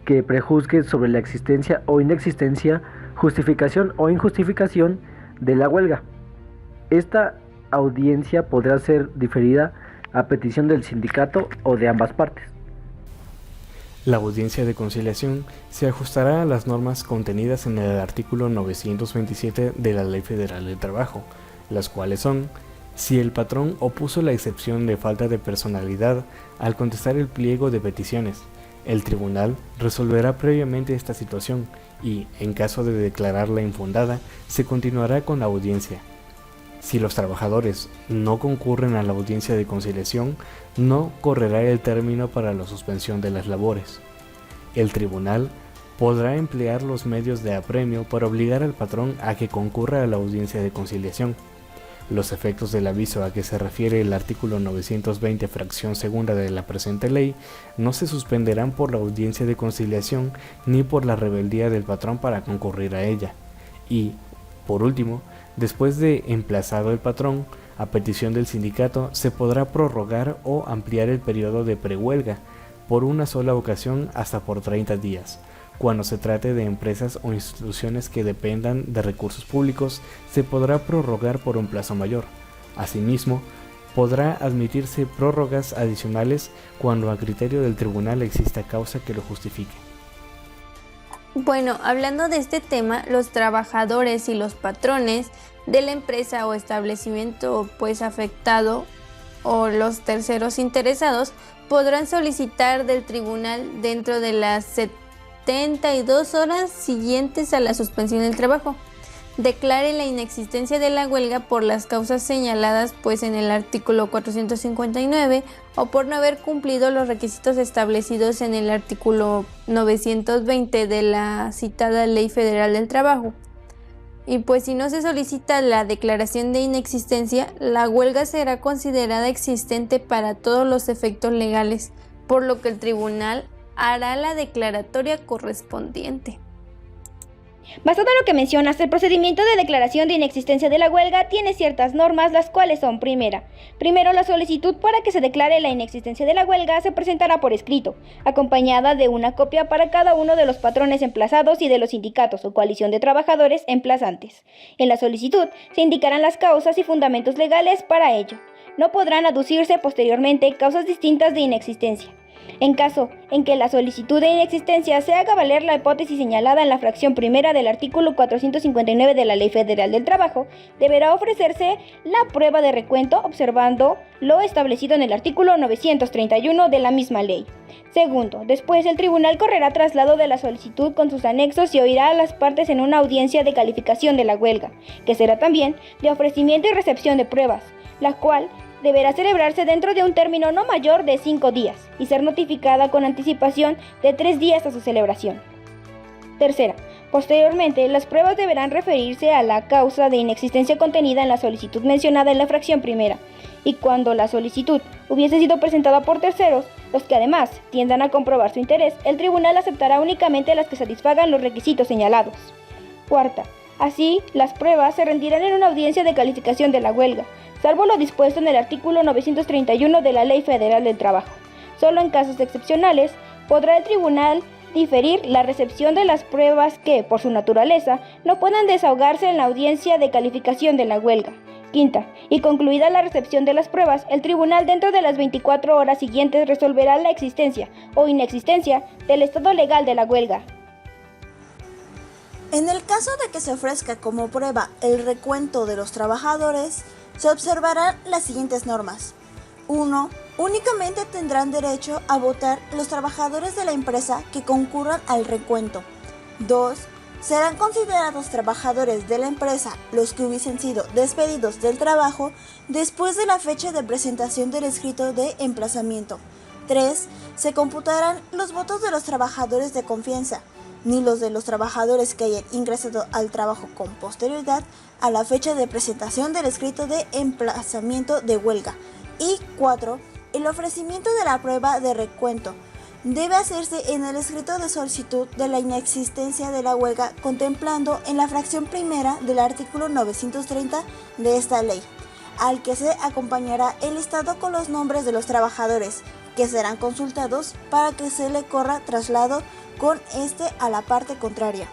que prejuzgue sobre la existencia o inexistencia, justificación o injustificación de la huelga. Esta audiencia podrá ser diferida a petición del sindicato o de ambas partes. La audiencia de conciliación se ajustará a las normas contenidas en el artículo 927 de la Ley Federal del Trabajo, las cuales son: si el patrón opuso la excepción de falta de personalidad al contestar el pliego de peticiones, el tribunal resolverá previamente esta situación y, en caso de declararla infundada, se continuará con la audiencia. Si los trabajadores no concurren a la audiencia de conciliación, no correrá el término para la suspensión de las labores. El tribunal podrá emplear los medios de apremio para obligar al patrón a que concurra a la audiencia de conciliación. Los efectos del aviso a que se refiere el artículo 920 fracción segunda de la presente ley no se suspenderán por la audiencia de conciliación ni por la rebeldía del patrón para concurrir a ella. Y, por último, después de emplazado el patrón, a petición del sindicato, se podrá prorrogar o ampliar el periodo de prehuelga por una sola ocasión hasta por 30 días. Cuando se trate de empresas o instituciones que dependan de recursos públicos, se podrá prorrogar por un plazo mayor. Asimismo, podrá admitirse prórrogas adicionales cuando a criterio del tribunal exista causa que lo justifique. Bueno, hablando de este tema, los trabajadores y los patrones de la empresa o establecimiento afectado o los terceros interesados podrán solicitar del tribunal dentro de las 72 horas siguientes a la suspensión del trabajo declare la inexistencia de la huelga por las causas señaladas en el artículo 459 o por no haber cumplido los requisitos establecidos en el artículo 920 de la citada Ley Federal del Trabajo. Y si no se solicita la declaración de inexistencia, la huelga será considerada existente para todos los efectos legales, por lo que el tribunal hará la declaratoria correspondiente. Basado en lo que mencionas, el procedimiento de declaración de inexistencia de la huelga tiene ciertas normas, las cuales son: primero, la solicitud para que se declare la inexistencia de la huelga se presentará por escrito, acompañada de una copia para cada uno de los patrones emplazados y de los sindicatos o coalición de trabajadores emplazantes. En la solicitud se indicarán las causas y fundamentos legales para ello. No podrán aducirse posteriormente causas distintas de inexistencia. En caso en que la solicitud de inexistencia se haga valer la hipótesis señalada en la fracción primera del artículo 459 de la Ley Federal del Trabajo, deberá ofrecerse la prueba de recuento observando lo establecido en el artículo 931 de la misma ley. Segundo, después el tribunal correrá traslado de la solicitud con sus anexos y oirá a las partes en una audiencia de calificación de la huelga, que será también de ofrecimiento y recepción de pruebas, la cual deberá celebrarse dentro de un término no mayor de 5 días y ser notificada con anticipación de 3 días a su celebración. Tercera, posteriormente, las pruebas deberán referirse a la causa de inexistencia contenida en la solicitud mencionada en la fracción primera, y cuando la solicitud hubiese sido presentada por terceros, los que además tiendan a comprobar su interés, el tribunal aceptará únicamente las que satisfagan los requisitos señalados. Cuarta, así, las pruebas se rendirán en una audiencia de calificación de la huelga, salvo lo dispuesto en el artículo 931 de la Ley Federal del Trabajo. Solo en casos excepcionales podrá el tribunal diferir la recepción de las pruebas que, por su naturaleza, no puedan desahogarse en la audiencia de calificación de la huelga. Quinta, y concluida la recepción de las pruebas, el tribunal dentro de las 24 horas siguientes resolverá la existencia o inexistencia del estado legal de la huelga. En el caso de que se ofrezca como prueba el recuento de los trabajadores, se observarán las siguientes normas. 1. Únicamente tendrán derecho a votar los trabajadores de la empresa que concurran al recuento. 2. Serán considerados trabajadores de la empresa los que hubiesen sido despedidos del trabajo después de la fecha de presentación del escrito de emplazamiento. 3. Se computarán los votos de los trabajadores de confianza, ni los de los trabajadores que hayan ingresado al trabajo con posterioridad a la fecha de presentación del escrito de emplazamiento de huelga. Y 4. El ofrecimiento de la prueba de recuento debe hacerse en el escrito de solicitud de la inexistencia de la huelga contemplando en la fracción primera del artículo 930 de esta ley, al que se acompañará el listado con los nombres de los trabajadores, que serán consultados para que se le corra traslado con a la parte contraria.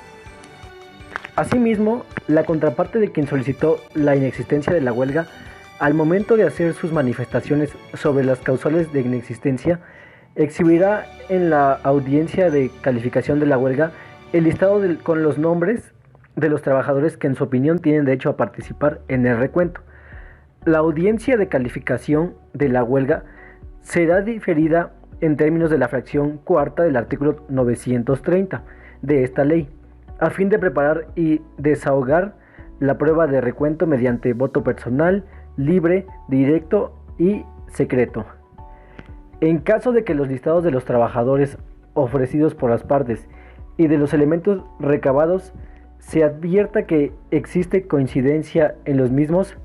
Asimismo, la contraparte de quien solicitó la inexistencia de la huelga, al momento de hacer sus manifestaciones sobre las causales de inexistencia, exhibirá en la audiencia de calificación de la huelga el listado con los nombres de los trabajadores que en su opinión tienen derecho a participar en el recuento. La audiencia de calificación de la huelga será diferida en términos de la fracción cuarta del artículo 930 de esta ley, a fin de preparar y desahogar la prueba de recuento mediante voto personal, libre, directo y secreto. En caso de que los listados de los trabajadores ofrecidos por las partes y de los elementos recabados se advierta que existe coincidencia en los mismos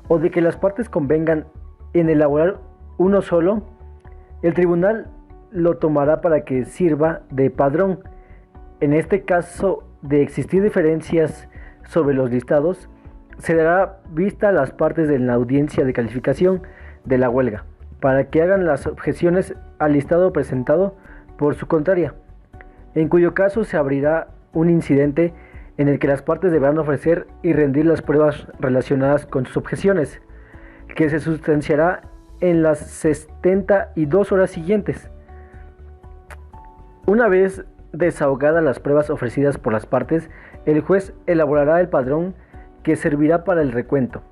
o de que las partes convengan en elaborar uno solo, el tribunal lo tomará para que sirva de padrón. En este caso de existir diferencias sobre los listados, se dará vista a las partes en la audiencia de calificación de la huelga, para que hagan las objeciones al listado presentado por su contraria, en cuyo caso se abrirá un incidente en el que las partes deberán ofrecer y rendir las pruebas relacionadas con sus objeciones, que se sustanciará en las 72 horas siguientes. Una vez desahogadas las pruebas ofrecidas por las partes, el juez elaborará el padrón que servirá para el recuento.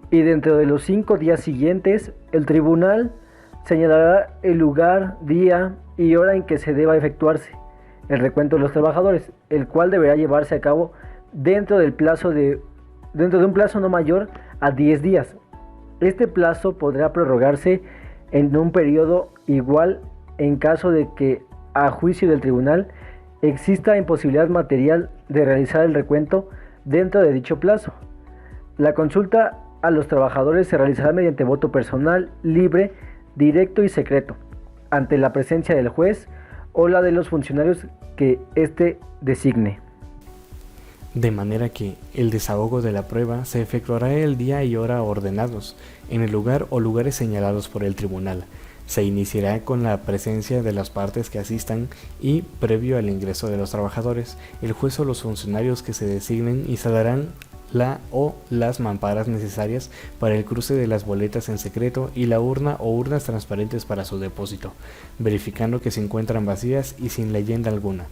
Y dentro de los 5 días siguientes, el tribunal señalará el lugar, día y hora en que se deba efectuarse el recuento de los trabajadores, el cual deberá llevarse a cabo dentro de un plazo no mayor a 10 días. Este plazo podrá prorrogarse en un periodo igual en caso de que, a juicio del tribunal, exista imposibilidad material de realizar el recuento dentro de dicho plazo. La consulta a los trabajadores se realizará mediante voto personal, libre, directo y secreto, ante la presencia del juez o la de los funcionarios que éste designe. De manera que el desahogo de la prueba se efectuará el día y hora ordenados, en el lugar o lugares señalados por el tribunal. Se iniciará con la presencia de las partes que asistan y, previo al ingreso de los trabajadores, el juez o los funcionarios que se designen instalarán la o las mamparas necesarias para el cruce de las boletas en secreto y la urna o urnas transparentes para su depósito, verificando que se encuentran vacías y sin leyenda alguna.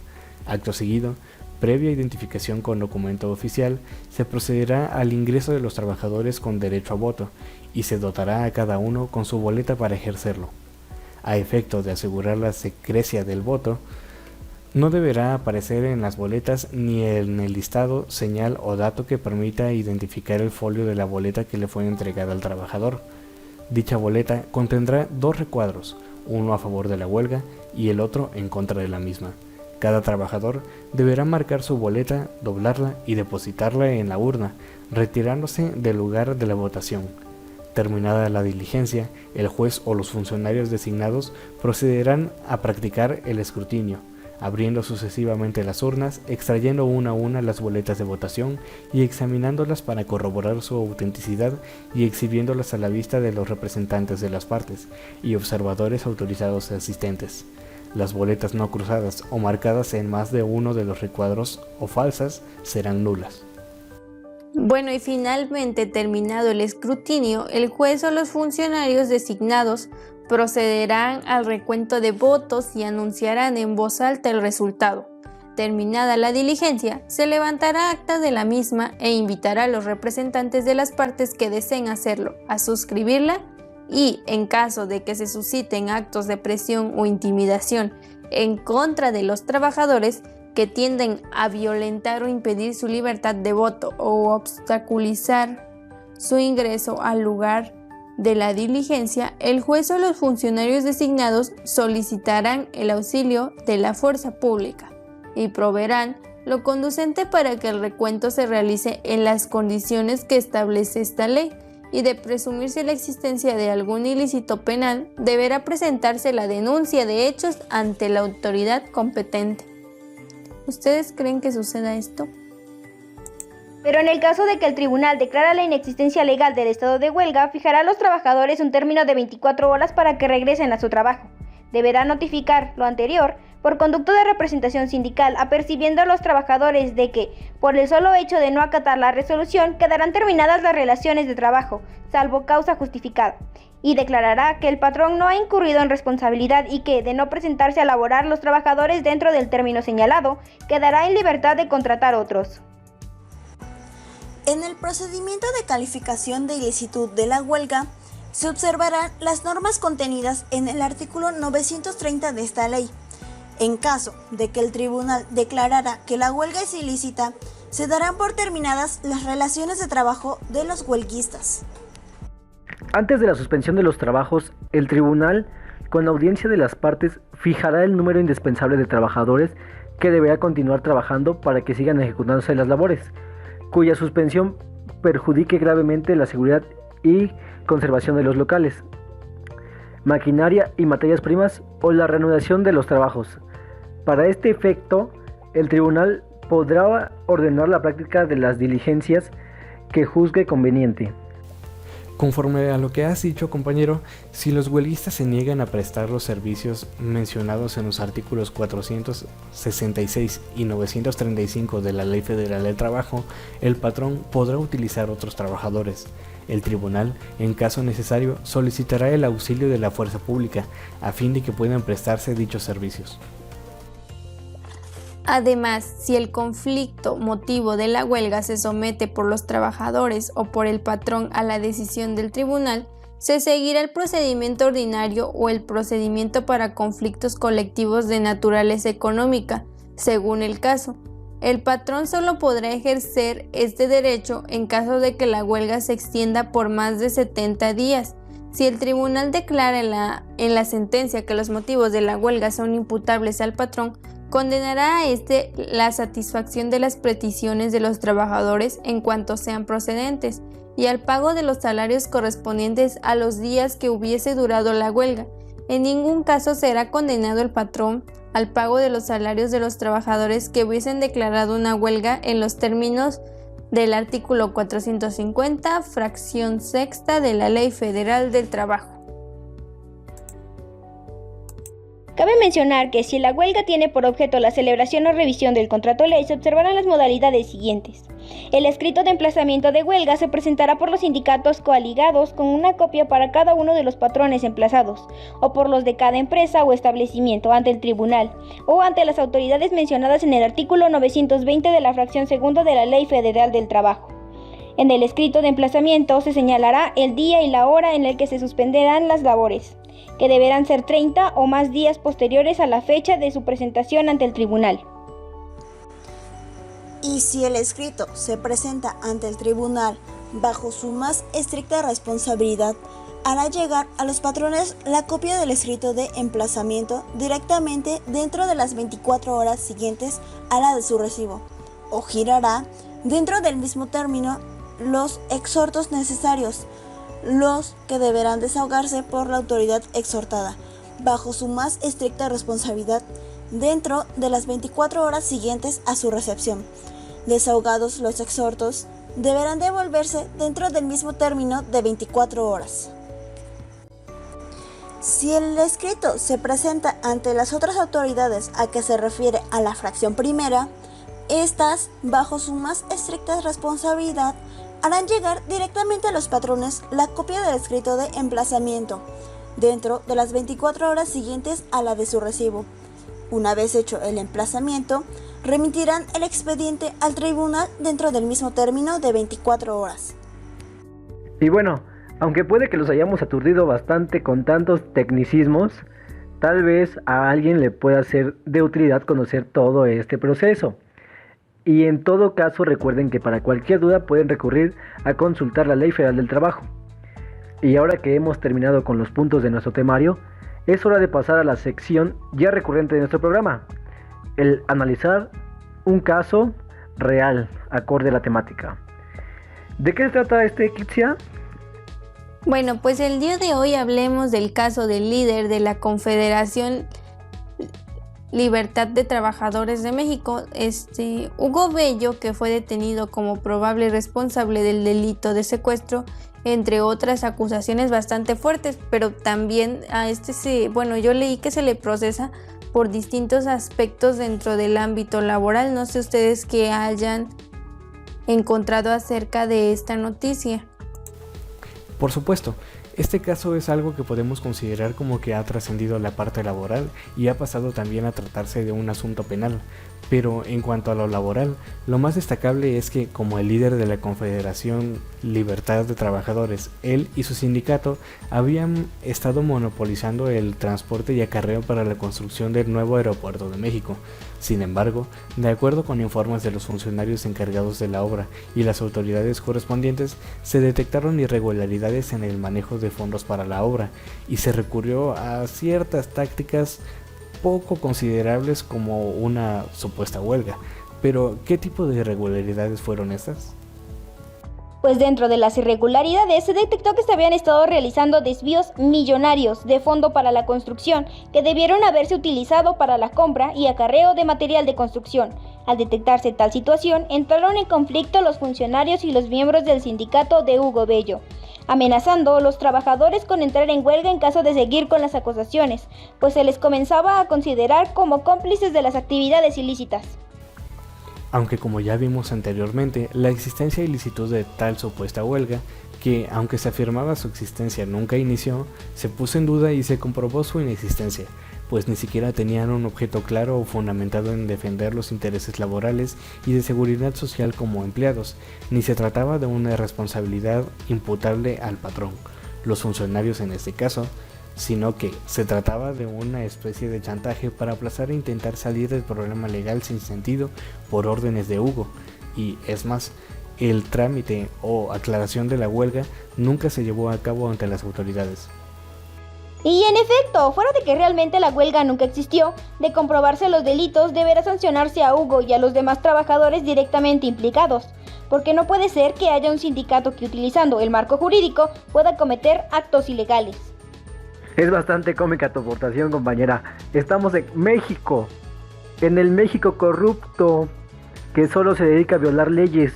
Acto seguido, previa identificación con documento oficial, se procederá al ingreso de los trabajadores con derecho a voto y se dotará a cada uno con su boleta para ejercerlo. A efecto de asegurar la secrecía del voto, no deberá aparecer en las boletas ni en el listado señal o dato que permita identificar el folio de la boleta que le fue entregada al trabajador. Dicha boleta contendrá 2 recuadros, uno a favor de la huelga y el otro en contra de la misma. Cada trabajador deberá marcar su boleta, doblarla y depositarla en la urna, retirándose del lugar de la votación. Terminada la diligencia, el juez o los funcionarios designados procederán a practicar el escrutinio, abriendo sucesivamente las urnas, extrayendo una a una las boletas de votación y examinándolas para corroborar su autenticidad y exhibiéndolas a la vista de los representantes de las partes y observadores autorizados asistentes. Las boletas no cruzadas o marcadas en más de uno de los recuadros o falsas serán nulas. Bueno, y finalmente, terminado el escrutinio, el juez o los funcionarios designados procederán al recuento de votos y anunciarán en voz alta el resultado. Terminada la diligencia, se levantará acta de la misma e invitará a los representantes de las partes que deseen hacerlo a suscribirla y, en caso de que se susciten actos de presión o intimidación en contra de los trabajadores que tienden a violentar o impedir su libertad de voto o obstaculizar su ingreso al lugar de la diligencia, el juez o los funcionarios designados solicitarán el auxilio de la fuerza pública y proveerán lo conducente para que el recuento se realice en las condiciones que establece esta ley, y de presumirse la existencia de algún ilícito penal, deberá presentarse la denuncia de hechos ante la autoridad competente. ¿Ustedes creen que suceda esto? Pero en el caso de que el tribunal declara la inexistencia legal del estado de huelga, fijará a los trabajadores un término de 24 horas para que regresen a su trabajo. Deberá notificar lo anterior por conducto de representación sindical, apercibiendo a los trabajadores de que, por el solo hecho de no acatar la resolución, quedarán terminadas las relaciones de trabajo, salvo causa justificada, y declarará que el patrón no ha incurrido en responsabilidad y que, de no presentarse a laborar los trabajadores dentro del término señalado, quedará en libertad de contratar otros. En el procedimiento de calificación de ilicitud de la huelga, se observarán las normas contenidas en el artículo 930 de esta ley. En caso de que el tribunal declarara que la huelga es ilícita, se darán por terminadas las relaciones de trabajo de los huelguistas. Antes de la suspensión de los trabajos, el tribunal, con audiencia de las partes, fijará el número indispensable de trabajadores que deberá continuar trabajando para que sigan ejecutándose las labores, cuya suspensión perjudique gravemente la seguridad y conservación de los locales, maquinaria y materias primas o la reanudación de los trabajos. Para este efecto, el tribunal podrá ordenar la práctica de las diligencias que juzgue conveniente. Conforme a lo que has dicho, compañero, si los huelguistas se niegan a prestar los servicios mencionados en los artículos 466 y 935 de la Ley Federal del Trabajo, el patrón podrá utilizar otros trabajadores. El tribunal, en caso necesario, solicitará el auxilio de la fuerza pública a fin de que puedan prestarse dichos servicios. Además, si el conflicto motivo de la huelga se somete por los trabajadores o por el patrón a la decisión del tribunal, se seguirá el procedimiento ordinario o el procedimiento para conflictos colectivos de naturaleza económica, según el caso. El patrón solo podrá ejercer este derecho en caso de que la huelga se extienda por más de 70 días. Si el tribunal declara en la sentencia que los motivos de la huelga son imputables al patrón, condenará a la satisfacción de las peticiones de los trabajadores en cuanto sean procedentes y al pago de los salarios correspondientes a los días que hubiese durado la huelga. En ningún caso será condenado el patrón al pago de los salarios de los trabajadores que hubiesen declarado una huelga en los términos del artículo 450, fracción sexta de la Ley Federal del Trabajo. Cabe mencionar que si la huelga tiene por objeto la celebración o revisión del contrato ley, se observarán las modalidades siguientes. El escrito de emplazamiento de huelga se presentará por los sindicatos coaligados con una copia para cada uno de los patrones emplazados, o por los de cada empresa o establecimiento ante el tribunal, o ante las autoridades mencionadas en el artículo 920 de la fracción segunda de la Ley Federal del Trabajo. En el escrito de emplazamiento se señalará el día y la hora en el que se suspenderán las labores, que deberán ser 30 o más días posteriores a la fecha de su presentación ante el tribunal. Y si el escrito se presenta ante el tribunal bajo su más estricta responsabilidad, hará llegar a los patrones la copia del escrito de emplazamiento directamente dentro de las 24 horas siguientes a la de su recibo, o girará dentro del mismo término los exhortos necesarios, los que deberán desahogarse por la autoridad exhortada, bajo su más estricta responsabilidad, dentro de las 24 horas siguientes a su recepción. Desahogados los exhortos, deberán devolverse dentro del mismo término de 24 horas. Si el escrito se presenta ante las otras autoridades a que se refiere a la fracción primera, estas, bajo su más estricta responsabilidad, harán llegar directamente a los patrones la copia del escrito de emplazamiento, dentro de las 24 horas siguientes a la de su recibo. Una vez hecho el emplazamiento, remitirán el expediente al tribunal dentro del mismo término de 24 horas. Y bueno, aunque puede que los hayamos aturdido bastante con tantos tecnicismos, tal vez a alguien le pueda ser de utilidad conocer todo este proceso. Y en todo caso recuerden que para cualquier duda pueden recurrir a consultar la Ley Federal del Trabajo. Y ahora que hemos terminado con los puntos de nuestro temario, es hora de pasar a la sección ya recurrente de nuestro programa, el analizar un caso real acorde a la temática. ¿De qué se trata Kitsia? Bueno, pues el día de hoy hablemos del caso del líder de la Confederación Libertad de Trabajadores de México, Hugo Bello, que fue detenido como probable responsable del delito de secuestro, entre otras acusaciones bastante fuertes, pero también a yo leí que se le procesa por distintos aspectos dentro del ámbito laboral. No sé ustedes qué hayan encontrado acerca de esta noticia. Por supuesto, este caso es algo que podemos considerar como que ha trascendido la parte laboral y ha pasado también a tratarse de un asunto penal. Pero en cuanto a lo laboral, lo más destacable es que como el líder de la Confederación Libertad de Trabajadores, él y su sindicato habían estado monopolizando el transporte y acarreo para la construcción del nuevo aeropuerto de México. Sin embargo, de acuerdo con informes de los funcionarios encargados de la obra y las autoridades correspondientes, se detectaron irregularidades en el manejo de fondos para la obra y se recurrió a ciertas tácticas poco considerables como una supuesta huelga. Pero, ¿qué tipo de irregularidades fueron estas? pues dentro de las irregularidades se detectó que se habían estado realizando desvíos millonarios de fondo para la construcción que debieron haberse utilizado para la compra y acarreo de material de construcción. Al detectarse tal situación, entraron en conflicto los funcionarios y los miembros del sindicato de Hugo Bello, amenazando a los trabajadores con entrar en huelga en caso de seguir con las acusaciones, pues se les comenzaba a considerar como cómplices de las actividades ilícitas. Aunque como ya vimos anteriormente, la existencia y licitud de tal supuesta huelga, que aunque se afirmaba su existencia nunca inició, se puso en duda y se comprobó su inexistencia, pues ni siquiera tenían un objeto claro o fundamentado en defender los intereses laborales y de seguridad social como empleados, ni se trataba de una responsabilidad imputable al patrón, los funcionarios en este caso, sino que se trataba de una especie de chantaje para aplazar e intentar salir del problema legal sin sentido por órdenes de Hugo, y es más, el trámite o aclaración de la huelga nunca se llevó a cabo ante las autoridades. Y en efecto, fuera de que realmente la huelga nunca existió, de comprobarse los delitos deberá sancionarse a Hugo y a los demás trabajadores directamente implicados, porque no puede ser que haya un sindicato que utilizando el marco jurídico pueda cometer actos ilegales. Es bastante cómica tu aportación, compañera. Estamos en México, en el México corrupto, que solo se dedica a violar leyes.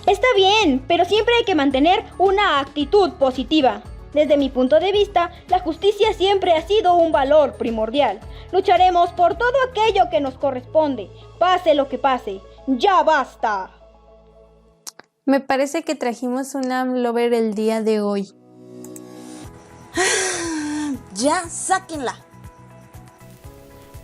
Está bien, pero siempre hay que mantener una actitud positiva. Desde mi punto de vista, la justicia siempre ha sido un valor primordial. Lucharemos por todo aquello que nos corresponde, pase lo que pase. ¡Ya basta! Me parece que trajimos un AMLover el día de hoy. Ya, sáquenla.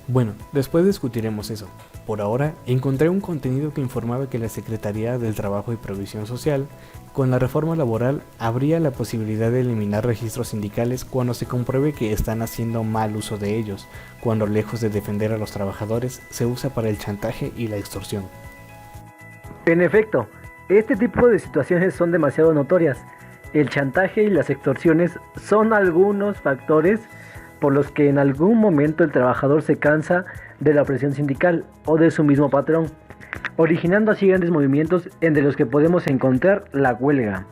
Bueno, después discutiremos eso. Por ahora, encontré un contenido que informaba que la Secretaría del Trabajo y Previsión Social, con la reforma laboral, habría la posibilidad de eliminar registros sindicales cuando se compruebe que están haciendo mal uso de ellos, cuando lejos de defender a los trabajadores, se usa para el chantaje y la extorsión. En efecto, este tipo de situaciones son demasiado notorias. El chantaje y las extorsiones son algunos factores por los que en algún momento el trabajador se cansa de la opresión sindical o de su mismo patrón, originando así grandes movimientos entre los que podemos encontrar la huelga.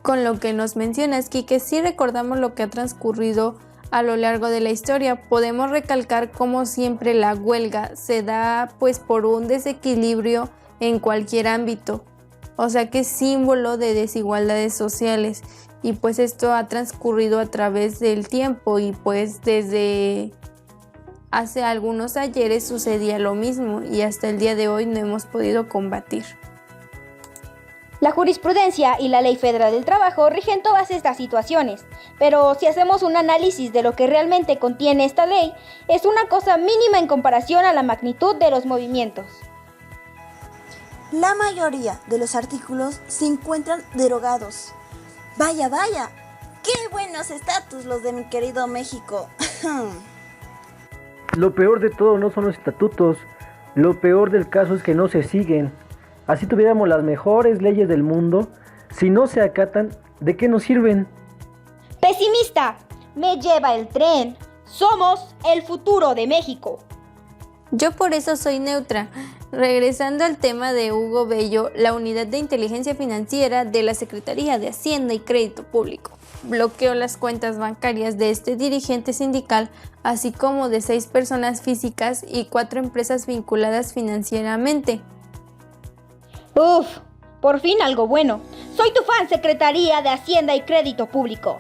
Con lo que nos mencionas, Quique, si recordamos lo que ha transcurrido a lo largo de la historia, podemos recalcar cómo siempre la huelga se da pues por un desequilibrio en cualquier ámbito, o sea que es símbolo de desigualdades sociales, y pues esto ha transcurrido a través del tiempo y pues desde hace algunos ayeres sucedía lo mismo y hasta el día de hoy no hemos podido combatir. La jurisprudencia y la Ley Federal del Trabajo rigen todas estas situaciones, pero si hacemos un análisis de lo que realmente contiene esta ley, es una cosa mínima en comparación a la magnitud de los movimientos. La mayoría de los artículos se encuentran derogados. Vaya, vaya, qué buenos estatus los de mi querido México. Lo peor de todo no son los estatutos, lo peor del caso es que no se siguen. Así tuviéramos las mejores leyes del mundo, si no se acatan, ¿de qué nos sirven? Pesimista, me lleva el tren. Somos el futuro de México. Yo por eso soy neutra. Regresando al tema de Hugo Bello, la Unidad de Inteligencia Financiera de la Secretaría de Hacienda y Crédito Público bloqueó las cuentas bancarias de este dirigente sindical, así como de 6 personas físicas y 4 empresas vinculadas financieramente. Uf, por fin algo bueno. Soy tu fan, Secretaría de Hacienda y Crédito Público.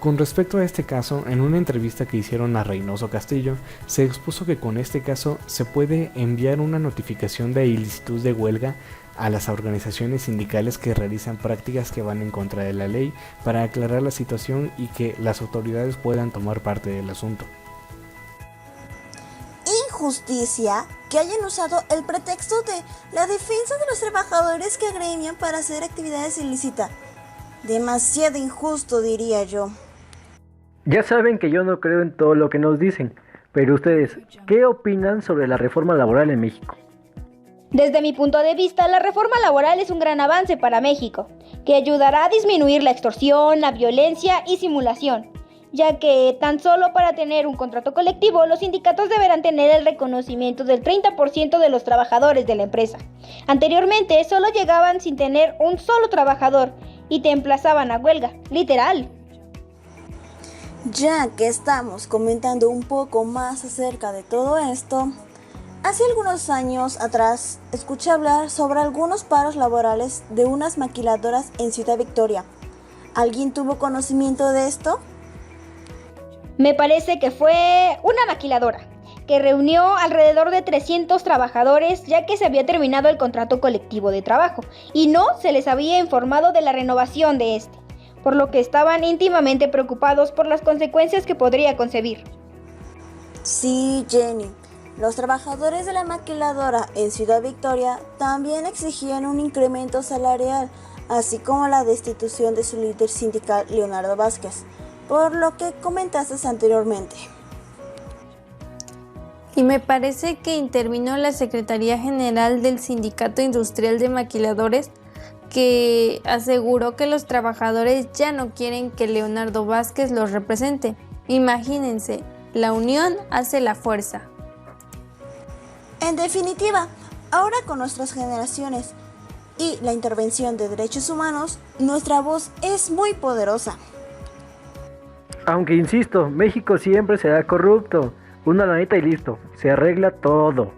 Con respecto a este caso, en una entrevista que hicieron a Reynoso Castillo, se expuso que con este caso se puede enviar una notificación de ilicitud de huelga a las organizaciones sindicales que realizan prácticas que van en contra de la ley para aclarar la situación y que las autoridades puedan tomar parte del asunto. Injusticia que hayan usado el pretexto de la defensa de los trabajadores que agremian para hacer actividades ilícitas. Demasiado injusto, diría yo. Ya saben que yo no creo en todo lo que nos dicen, pero ustedes, ¿qué opinan sobre la reforma laboral en México? Desde mi punto de vista, la reforma laboral es un gran avance para México, que ayudará a disminuir la extorsión, la violencia y simulación, ya que tan solo para tener un contrato colectivo, los sindicatos deberán tener el reconocimiento del 30% de los trabajadores de la empresa. Anteriormente, solo llegaban sin tener un solo trabajador y te emplazaban a huelga, literal. Ya que estamos comentando un poco más acerca de todo esto, hace algunos años atrás escuché hablar sobre algunos paros laborales de unas maquiladoras en Ciudad Victoria. ¿Alguien tuvo conocimiento de esto? Me parece que fue una maquiladora que reunió alrededor de 300 trabajadores, ya que se había terminado el contrato colectivo de trabajo y no se les había informado de la renovación de este, por lo que estaban íntimamente preocupados por las consecuencias que podría concebir. Sí, Jenny. Los trabajadores de la maquiladora en Ciudad Victoria también exigían un incremento salarial, así como la destitución de su líder sindical Leonardo Vázquez, por lo que comentaste anteriormente. Y me parece que intervino la Secretaría General del Sindicato Industrial de Maquiladores, que aseguró que los trabajadores ya no quieren que Leonardo Vázquez los represente. Imagínense, la unión hace la fuerza. En definitiva, ahora con nuestras generaciones y la intervención de derechos humanos, nuestra voz es muy poderosa. Aunque insisto, México siempre será corrupto. Una lanita y listo, se arregla todo.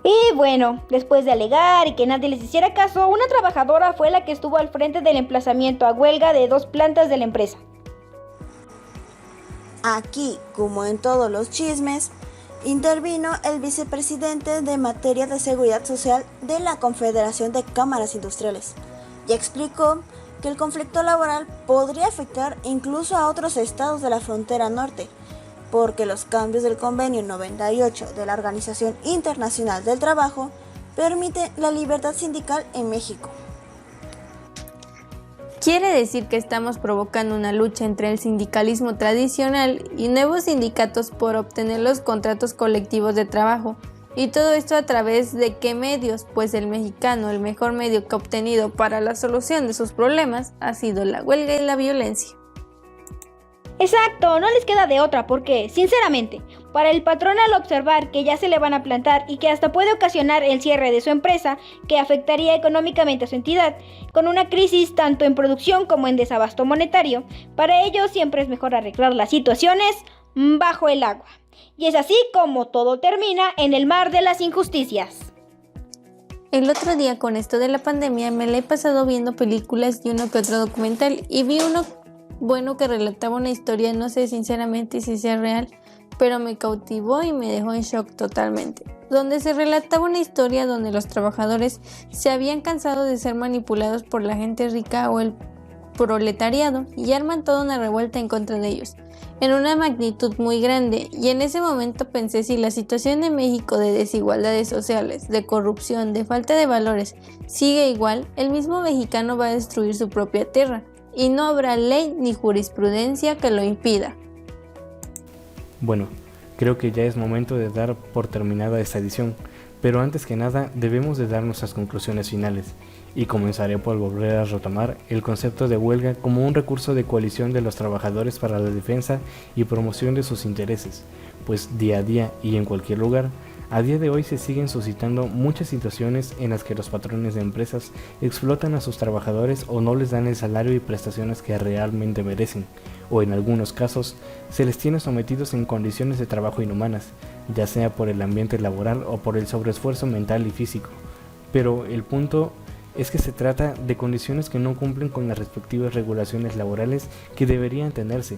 Y bueno, después de alegar y que nadie les hiciera caso, una trabajadora fue la que estuvo al frente del emplazamiento a huelga de 2 plantas de la empresa. Aquí, como en todos los chismes, intervino el vicepresidente de materia de seguridad social de la Confederación de Cámaras Industriales y explicó que el conflicto laboral podría afectar incluso a otros estados de la frontera norte, porque los cambios del convenio 98 de la Organización Internacional del Trabajo permiten la libertad sindical en México. Quiere decir que estamos provocando una lucha entre el sindicalismo tradicional y nuevos sindicatos por obtener los contratos colectivos de trabajo. Y todo esto a través de qué medios, pues el mexicano, el mejor medio que ha obtenido para la solución de sus problemas ha sido la huelga y la violencia. Exacto, no les queda de otra porque, sinceramente, para el patrón al observar que ya se le van a plantar y que hasta puede ocasionar el cierre de su empresa, que afectaría económicamente a su entidad, con una crisis tanto en producción como en desabasto monetario, para ello siempre es mejor arreglar las situaciones bajo el agua. Y es así como todo termina en el mar de las injusticias. El otro día con esto de la pandemia me la he pasado viendo películas y uno que otro documental y vi uno bueno que relataba una historia, no sé sinceramente si sea real, pero me cautivó y me dejó en shock totalmente, donde se relataba una historia donde los trabajadores se habían cansado de ser manipulados por la gente rica o el proletariado y arman toda una revuelta en contra de ellos, en una magnitud muy grande, y en ese momento pensé, si la situación de México de desigualdades sociales, de corrupción, de falta de valores sigue igual, el mismo mexicano va a destruir su propia tierra y no habrá ley ni jurisprudencia que lo impida. Bueno, creo que ya es momento de dar por terminada esta edición, pero antes que nada debemos de dar nuestras conclusiones finales, y comenzaré por volver a retomar el concepto de huelga como un recurso de coalición de los trabajadores para la defensa y promoción de sus intereses, pues día a día y en cualquier lugar, a día de hoy se siguen suscitando muchas situaciones en las que los patrones de empresas explotan a sus trabajadores o no les dan el salario y prestaciones que realmente merecen, o en algunos casos se les tiene sometidos en condiciones de trabajo inhumanas, ya sea por el ambiente laboral o por el sobreesfuerzo mental y físico. Pero el punto es que se trata de condiciones que no cumplen con las respectivas regulaciones laborales que deberían tenerse.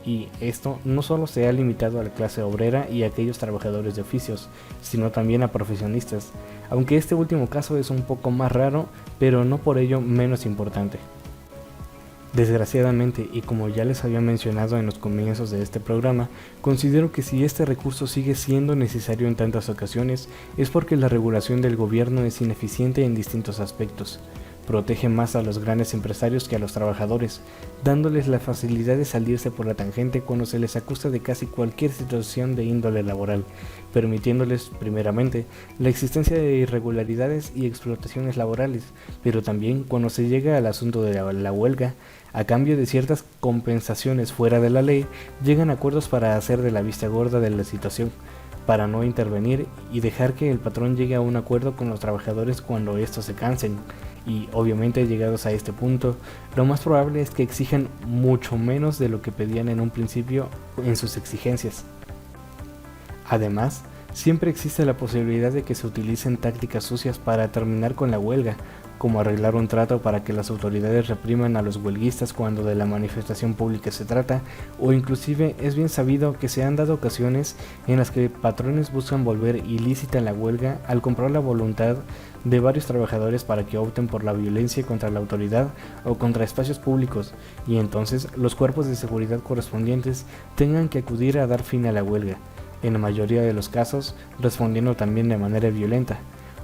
Y esto no solo se ha limitado a la clase obrera y a aquellos trabajadores de oficios, sino también a profesionistas, aunque este último caso es un poco más raro, pero no por ello menos importante. Desgraciadamente, y como ya les había mencionado en los comienzos de este programa, considero que si este recurso sigue siendo necesario en tantas ocasiones, es porque la regulación del gobierno es ineficiente en distintos aspectos. Protege más a los grandes empresarios que a los trabajadores, dándoles la facilidad de salirse por la tangente cuando se les acusa de casi cualquier situación de índole laboral, permitiéndoles, primeramente, la existencia de irregularidades y explotaciones laborales, pero también cuando se llega al asunto de la huelga, A cambio de ciertas compensaciones fuera de la ley, llegan a acuerdos para hacer de la vista gorda de la situación, para no intervenir y dejar que el patrón llegue a un acuerdo con los trabajadores cuando estos se cansen. Y obviamente, llegados a este punto, lo más probable es que exijan mucho menos de lo que pedían en un principio en sus exigencias. Además, siempre existe la posibilidad de que se utilicen tácticas sucias para terminar con la huelga, como arreglar un trato para que las autoridades repriman a los huelguistas cuando de la manifestación pública se trata, o inclusive es bien sabido que se han dado ocasiones en las que patrones buscan volver ilícita la huelga al comprar la voluntad de varios trabajadores para que opten por la violencia contra la autoridad o contra espacios públicos, y entonces los cuerpos de seguridad correspondientes tengan que acudir a dar fin a la huelga, en la mayoría de los casos respondiendo también de manera violenta.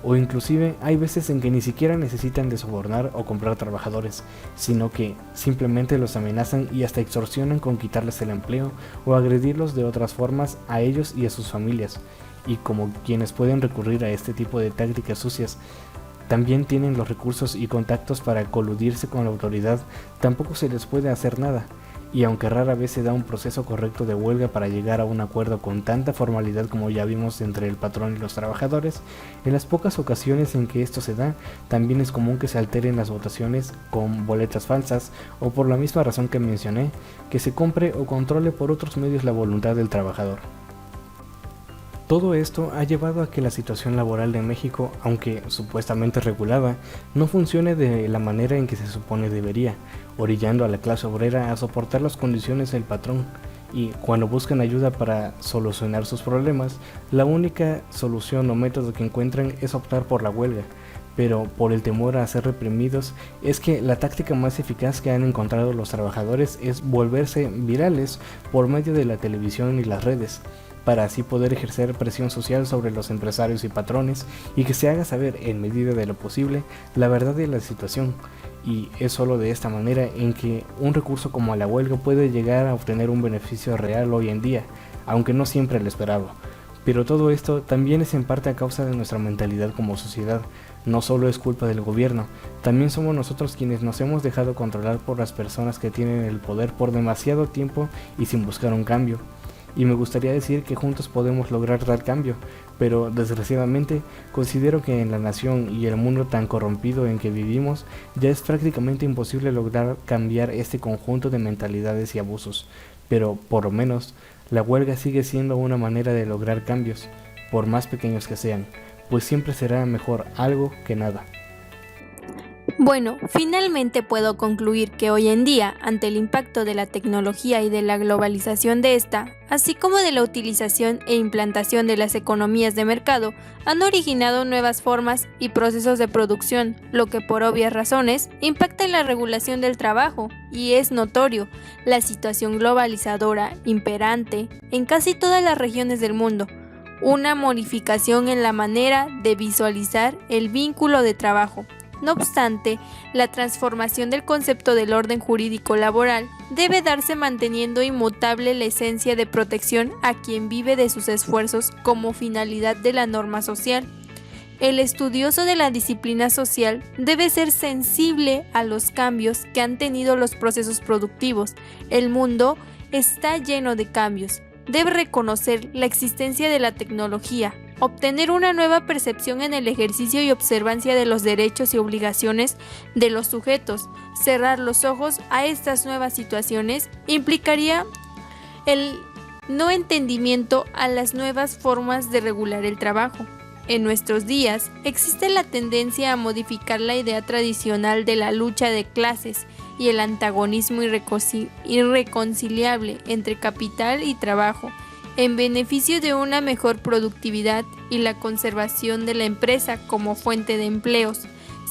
O inclusive hay veces en que ni siquiera necesitan de sobornar o comprar trabajadores, sino que simplemente los amenazan y hasta extorsionan con quitarles el empleo o agredirlos de otras formas a ellos y a sus familias. Y como quienes pueden recurrir a este tipo de tácticas sucias también tienen los recursos y contactos para coludirse con la autoridad, tampoco se les puede hacer nada. Y aunque rara vez se da un proceso correcto de huelga para llegar a un acuerdo con tanta formalidad como ya vimos entre el patrón y los trabajadores, en las pocas ocasiones en que esto se da, también es común que se alteren las votaciones con boletas falsas o por la misma razón que mencioné, que se compre o controle por otros medios la voluntad del trabajador. Todo esto ha llevado a que la situación laboral de México, aunque supuestamente regulada, no funcione de la manera en que se supone debería, orillando a la clase obrera a soportar las condiciones del patrón, y cuando buscan ayuda para solucionar sus problemas, la única solución o método que encuentran es optar por la huelga, pero por el temor a ser reprimidos es que la táctica más eficaz que han encontrado los trabajadores es volverse virales por medio de la televisión y las redes, para así poder ejercer presión social sobre los empresarios y patrones y que se haga saber en medida de lo posible la verdad de la situación. Y es solo de esta manera en que un recurso como la huelga puede llegar a obtener un beneficio real hoy en día, aunque no siempre el esperado. Pero todo esto también es en parte a causa de nuestra mentalidad como sociedad. No solo es culpa del gobierno, también somos nosotros quienes nos hemos dejado controlar por las personas que tienen el poder por demasiado tiempo y sin buscar un cambio. Y me gustaría decir que juntos podemos lograr tal cambio, pero desgraciadamente considero que en la nación y el mundo tan corrompido en que vivimos ya es prácticamente imposible lograr cambiar este conjunto de mentalidades y abusos, pero por lo menos la huelga sigue siendo una manera de lograr cambios, por más pequeños que sean, pues siempre será mejor algo que nada. Bueno, finalmente puedo concluir que hoy en día, ante el impacto de la tecnología y de la globalización de esta, así como de la utilización e implantación de las economías de mercado, han originado nuevas formas y procesos de producción, lo que por obvias razones impacta en la regulación del trabajo, y es notorio la situación globalizadora imperante en casi todas las regiones del mundo, una modificación en la manera de visualizar el vínculo de trabajo. No obstante, la transformación del concepto del orden jurídico laboral debe darse manteniendo inmutable la esencia de protección a quien vive de sus esfuerzos como finalidad de la norma social. El estudioso de la disciplina social debe ser sensible a los cambios que han tenido los procesos productivos. El mundo está lleno de cambios. Debe reconocer la existencia de la tecnología, obtener una nueva percepción en el ejercicio y observancia de los derechos y obligaciones de los sujetos. Cerrar los ojos a estas nuevas situaciones implicaría el no entendimiento a las nuevas formas de regular el trabajo. En nuestros días existe la tendencia a modificar la idea tradicional de la lucha de clases y el antagonismo irreconciliable entre capital y trabajo, en beneficio de una mejor productividad y la conservación de la empresa como fuente de empleos,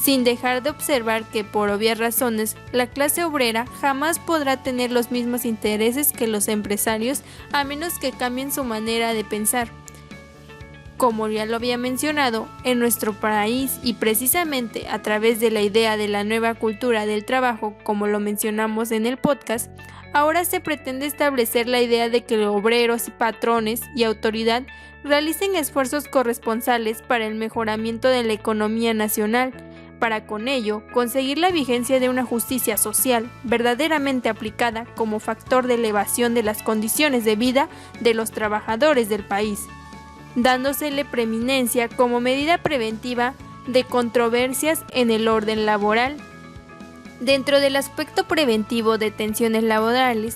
sin dejar de observar que por obvias razones la clase obrera jamás podrá tener los mismos intereses que los empresarios a menos que cambien su manera de pensar. Como ya lo había mencionado, en nuestro país y precisamente a través de la idea de la nueva cultura del trabajo, como lo mencionamos en el podcast, ahora se pretende establecer la idea de que los obreros, patrones y autoridad realicen esfuerzos corresponsales para el mejoramiento de la economía nacional, para con ello conseguir la vigencia de una justicia social verdaderamente aplicada como factor de elevación de las condiciones de vida de los trabajadores del país, dándosele preeminencia como medida preventiva de controversias en el orden laboral. Dentro del aspecto preventivo de tensiones laborales,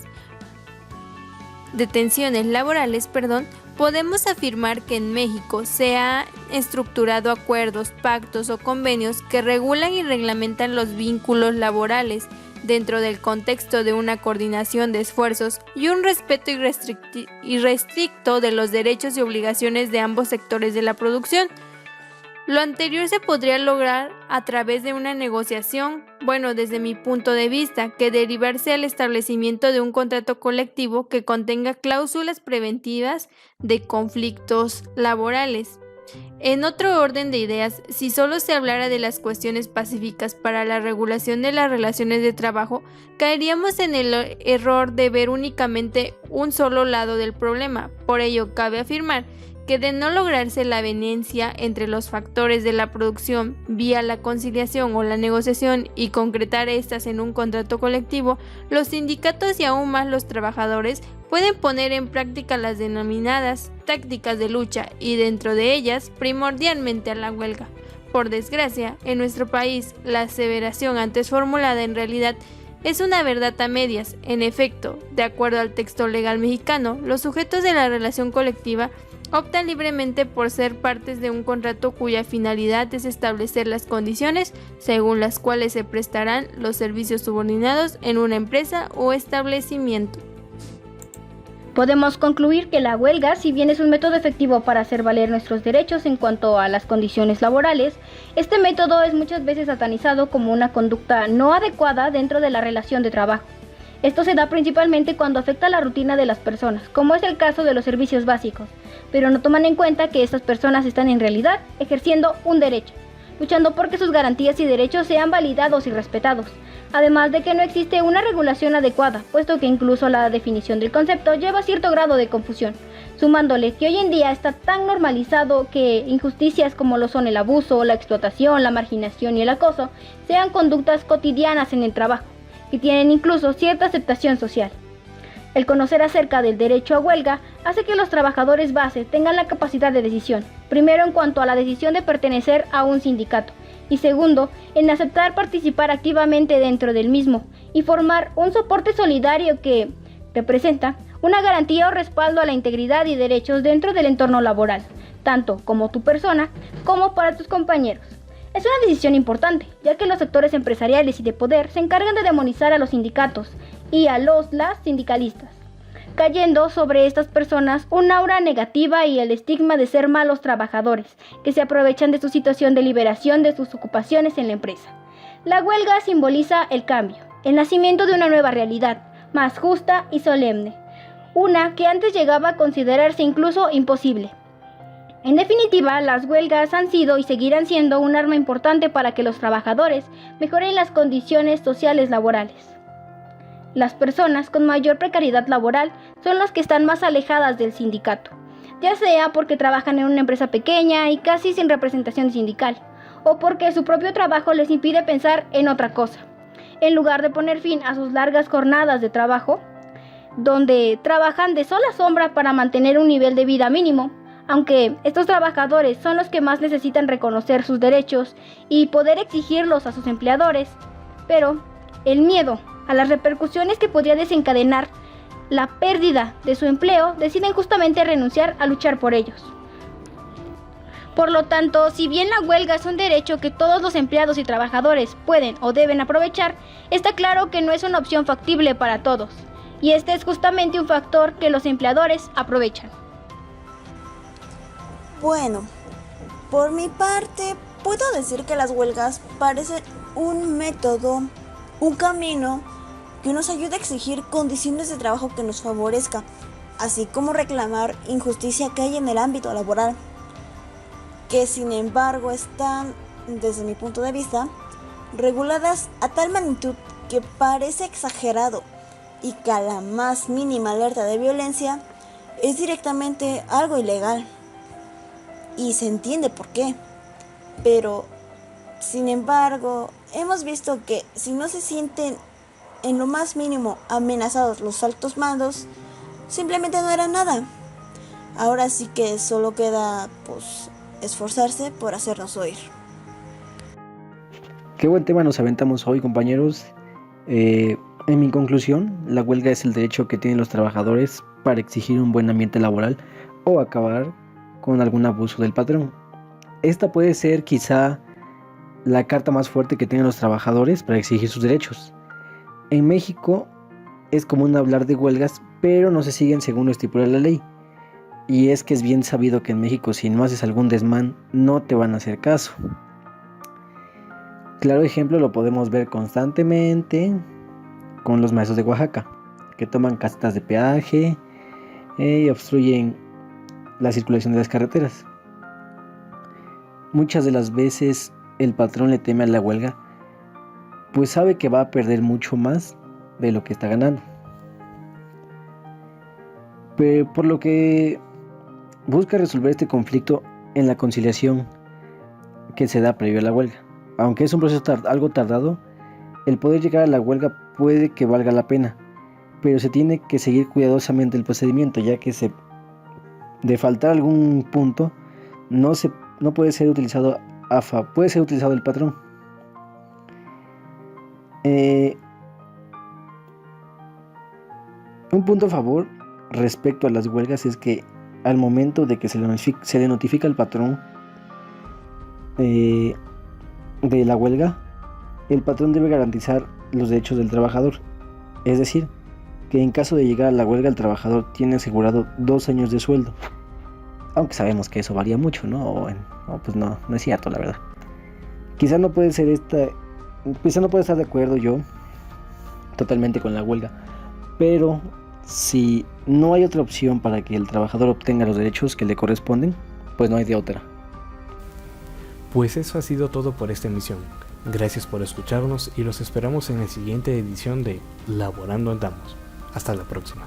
podemos afirmar que en México se han estructurado acuerdos, pactos o convenios que regulan y reglamentan los vínculos laborales dentro del contexto de una coordinación de esfuerzos y un respeto irrestricto de los derechos y obligaciones de ambos sectores de la producción. Lo anterior se podría lograr a través de una negociación, desde mi punto de vista, que derivarse al establecimiento de un contrato colectivo que contenga cláusulas preventivas de conflictos laborales. En otro orden de ideas, si solo se hablara de las cuestiones pacíficas para la regulación de las relaciones de trabajo, caeríamos en el error de ver únicamente un solo lado del problema. Por ello, cabe afirmar que de no lograrse la aveniencia entre los factores de la producción vía la conciliación o la negociación y concretar estas en un contrato colectivo, los sindicatos y aún más los trabajadores pueden poner en práctica las denominadas tácticas de lucha y dentro de ellas primordialmente a la huelga. Por desgracia, en nuestro país, la aseveración antes formulada en realidad es una verdad a medias. En efecto, de acuerdo al texto legal mexicano, los sujetos de la relación colectiva optan libremente por ser partes de un contrato cuya finalidad es establecer las condiciones según las cuales se prestarán los servicios subordinados en una empresa o establecimiento. Podemos concluir que la huelga, si bien es un método efectivo para hacer valer nuestros derechos en cuanto a las condiciones laborales, este método es muchas veces satanizado como una conducta no adecuada dentro de la relación de trabajo. Esto se da principalmente cuando afecta la rutina de las personas, como es el caso de los servicios básicos, pero no toman en cuenta que estas personas están en realidad ejerciendo un derecho, luchando por que sus garantías y derechos sean validados y respetados, además de que no existe una regulación adecuada, puesto que incluso la definición del concepto lleva cierto grado de confusión, sumándole que hoy en día está tan normalizado que injusticias como lo son el abuso, la explotación, la marginación y el acoso sean conductas cotidianas en el trabajo, que tienen incluso cierta aceptación social. El conocer acerca del derecho a huelga hace que los trabajadores base tengan la capacidad de decisión, primero en cuanto a la decisión de pertenecer a un sindicato, y segundo, en aceptar participar activamente dentro del mismo y formar un soporte solidario que representa una garantía o respaldo a la integridad y derechos dentro del entorno laboral, tanto como tu persona como para tus compañeros. Es una decisión importante, ya que los sectores empresariales y de poder se encargan de demonizar a los sindicatos y a las sindicalistas, cayendo sobre estas personas un aura negativa y el estigma de ser malos trabajadores, que se aprovechan de su situación de liberación de sus ocupaciones en la empresa. La huelga simboliza el cambio, el nacimiento de una nueva realidad, más justa y solemne, una que antes llegaba a considerarse incluso imposible. En definitiva, las huelgas han sido y seguirán siendo un arma importante para que los trabajadores mejoren las condiciones sociales laborales. Las personas con mayor precariedad laboral son las que están más alejadas del sindicato, ya sea porque trabajan en una empresa pequeña y casi sin representación sindical, o porque su propio trabajo les impide pensar en otra cosa. En lugar de poner fin a sus largas jornadas de trabajo, donde trabajan de sola sombra para mantener un nivel de vida mínimo, aunque estos trabajadores son los que más necesitan reconocer sus derechos y poder exigirlos a sus empleadores, pero el miedo a las repercusiones que podría desencadenar la pérdida de su empleo, deciden justamente renunciar a luchar por ellos. Por lo tanto, si bien la huelga es un derecho que todos los empleados y trabajadores pueden o deben aprovechar, está claro que no es una opción factible para todos, y este es justamente un factor que los empleadores aprovechan. Bueno, por mi parte, puedo decir que las huelgas parecen un método, un camino que nos ayuda a exigir condiciones de trabajo que nos favorezca, así como reclamar injusticia que hay en el ámbito laboral, que sin embargo están, desde mi punto de vista, reguladas a tal magnitud que parece exagerado y que a la más mínima alerta de violencia es directamente algo ilegal. Y se entiende por qué, pero Sin embargo, hemos visto que si no se sienten en lo más mínimo amenazados los altos mandos, simplemente no harán nada. Ahora sí que solo queda pues esforzarse por hacernos oír. Qué buen tema nos aventamos hoy, compañeros. En mi conclusión, la huelga es el derecho que tienen los trabajadores para exigir un buen ambiente laboral o acabar con algún abuso del patrón. Esta puede ser quizá la carta más fuerte que tienen los trabajadores para exigir sus derechos. En México es común hablar de huelgas, pero no se siguen según lo estipula la ley. Y es que es bien sabido que en México si no haces algún desmán, no te van a hacer caso. Claro ejemplo lo podemos ver constantemente con los maestros de Oaxaca, que toman casetas de peaje y obstruyen la circulación de las carreteras. Muchas de las veces el patrón le teme a la huelga, pues sabe que va a perder mucho más de lo que está ganando. Pero por lo que busca resolver este conflicto en la conciliación que se da previo a la huelga. Aunque es un proceso algo tardado, el poder llegar a la huelga puede que valga la pena, pero se tiene que seguir cuidadosamente el procedimiento, ya que de faltar algún punto no puede ser utilizado puede ser utilizado el patrón. Un punto a favor respecto a las huelgas es que al momento de que se le notifica al patrón de la huelga, el patrón debe garantizar los derechos del trabajador. Es decir, que en caso de llegar a la huelga el trabajador tiene asegurado 2 años de sueldo. Aunque sabemos que eso varía mucho, ¿no? Pues no es cierto, la verdad. Quizá no puede estar de acuerdo yo totalmente con la huelga, pero si no hay otra opción para que el trabajador obtenga los derechos que le corresponden, pues no hay de otra. Pues eso ha sido todo por esta emisión. Gracias por escucharnos y los esperamos en la siguiente edición de Laborando Andamos. Hasta la próxima.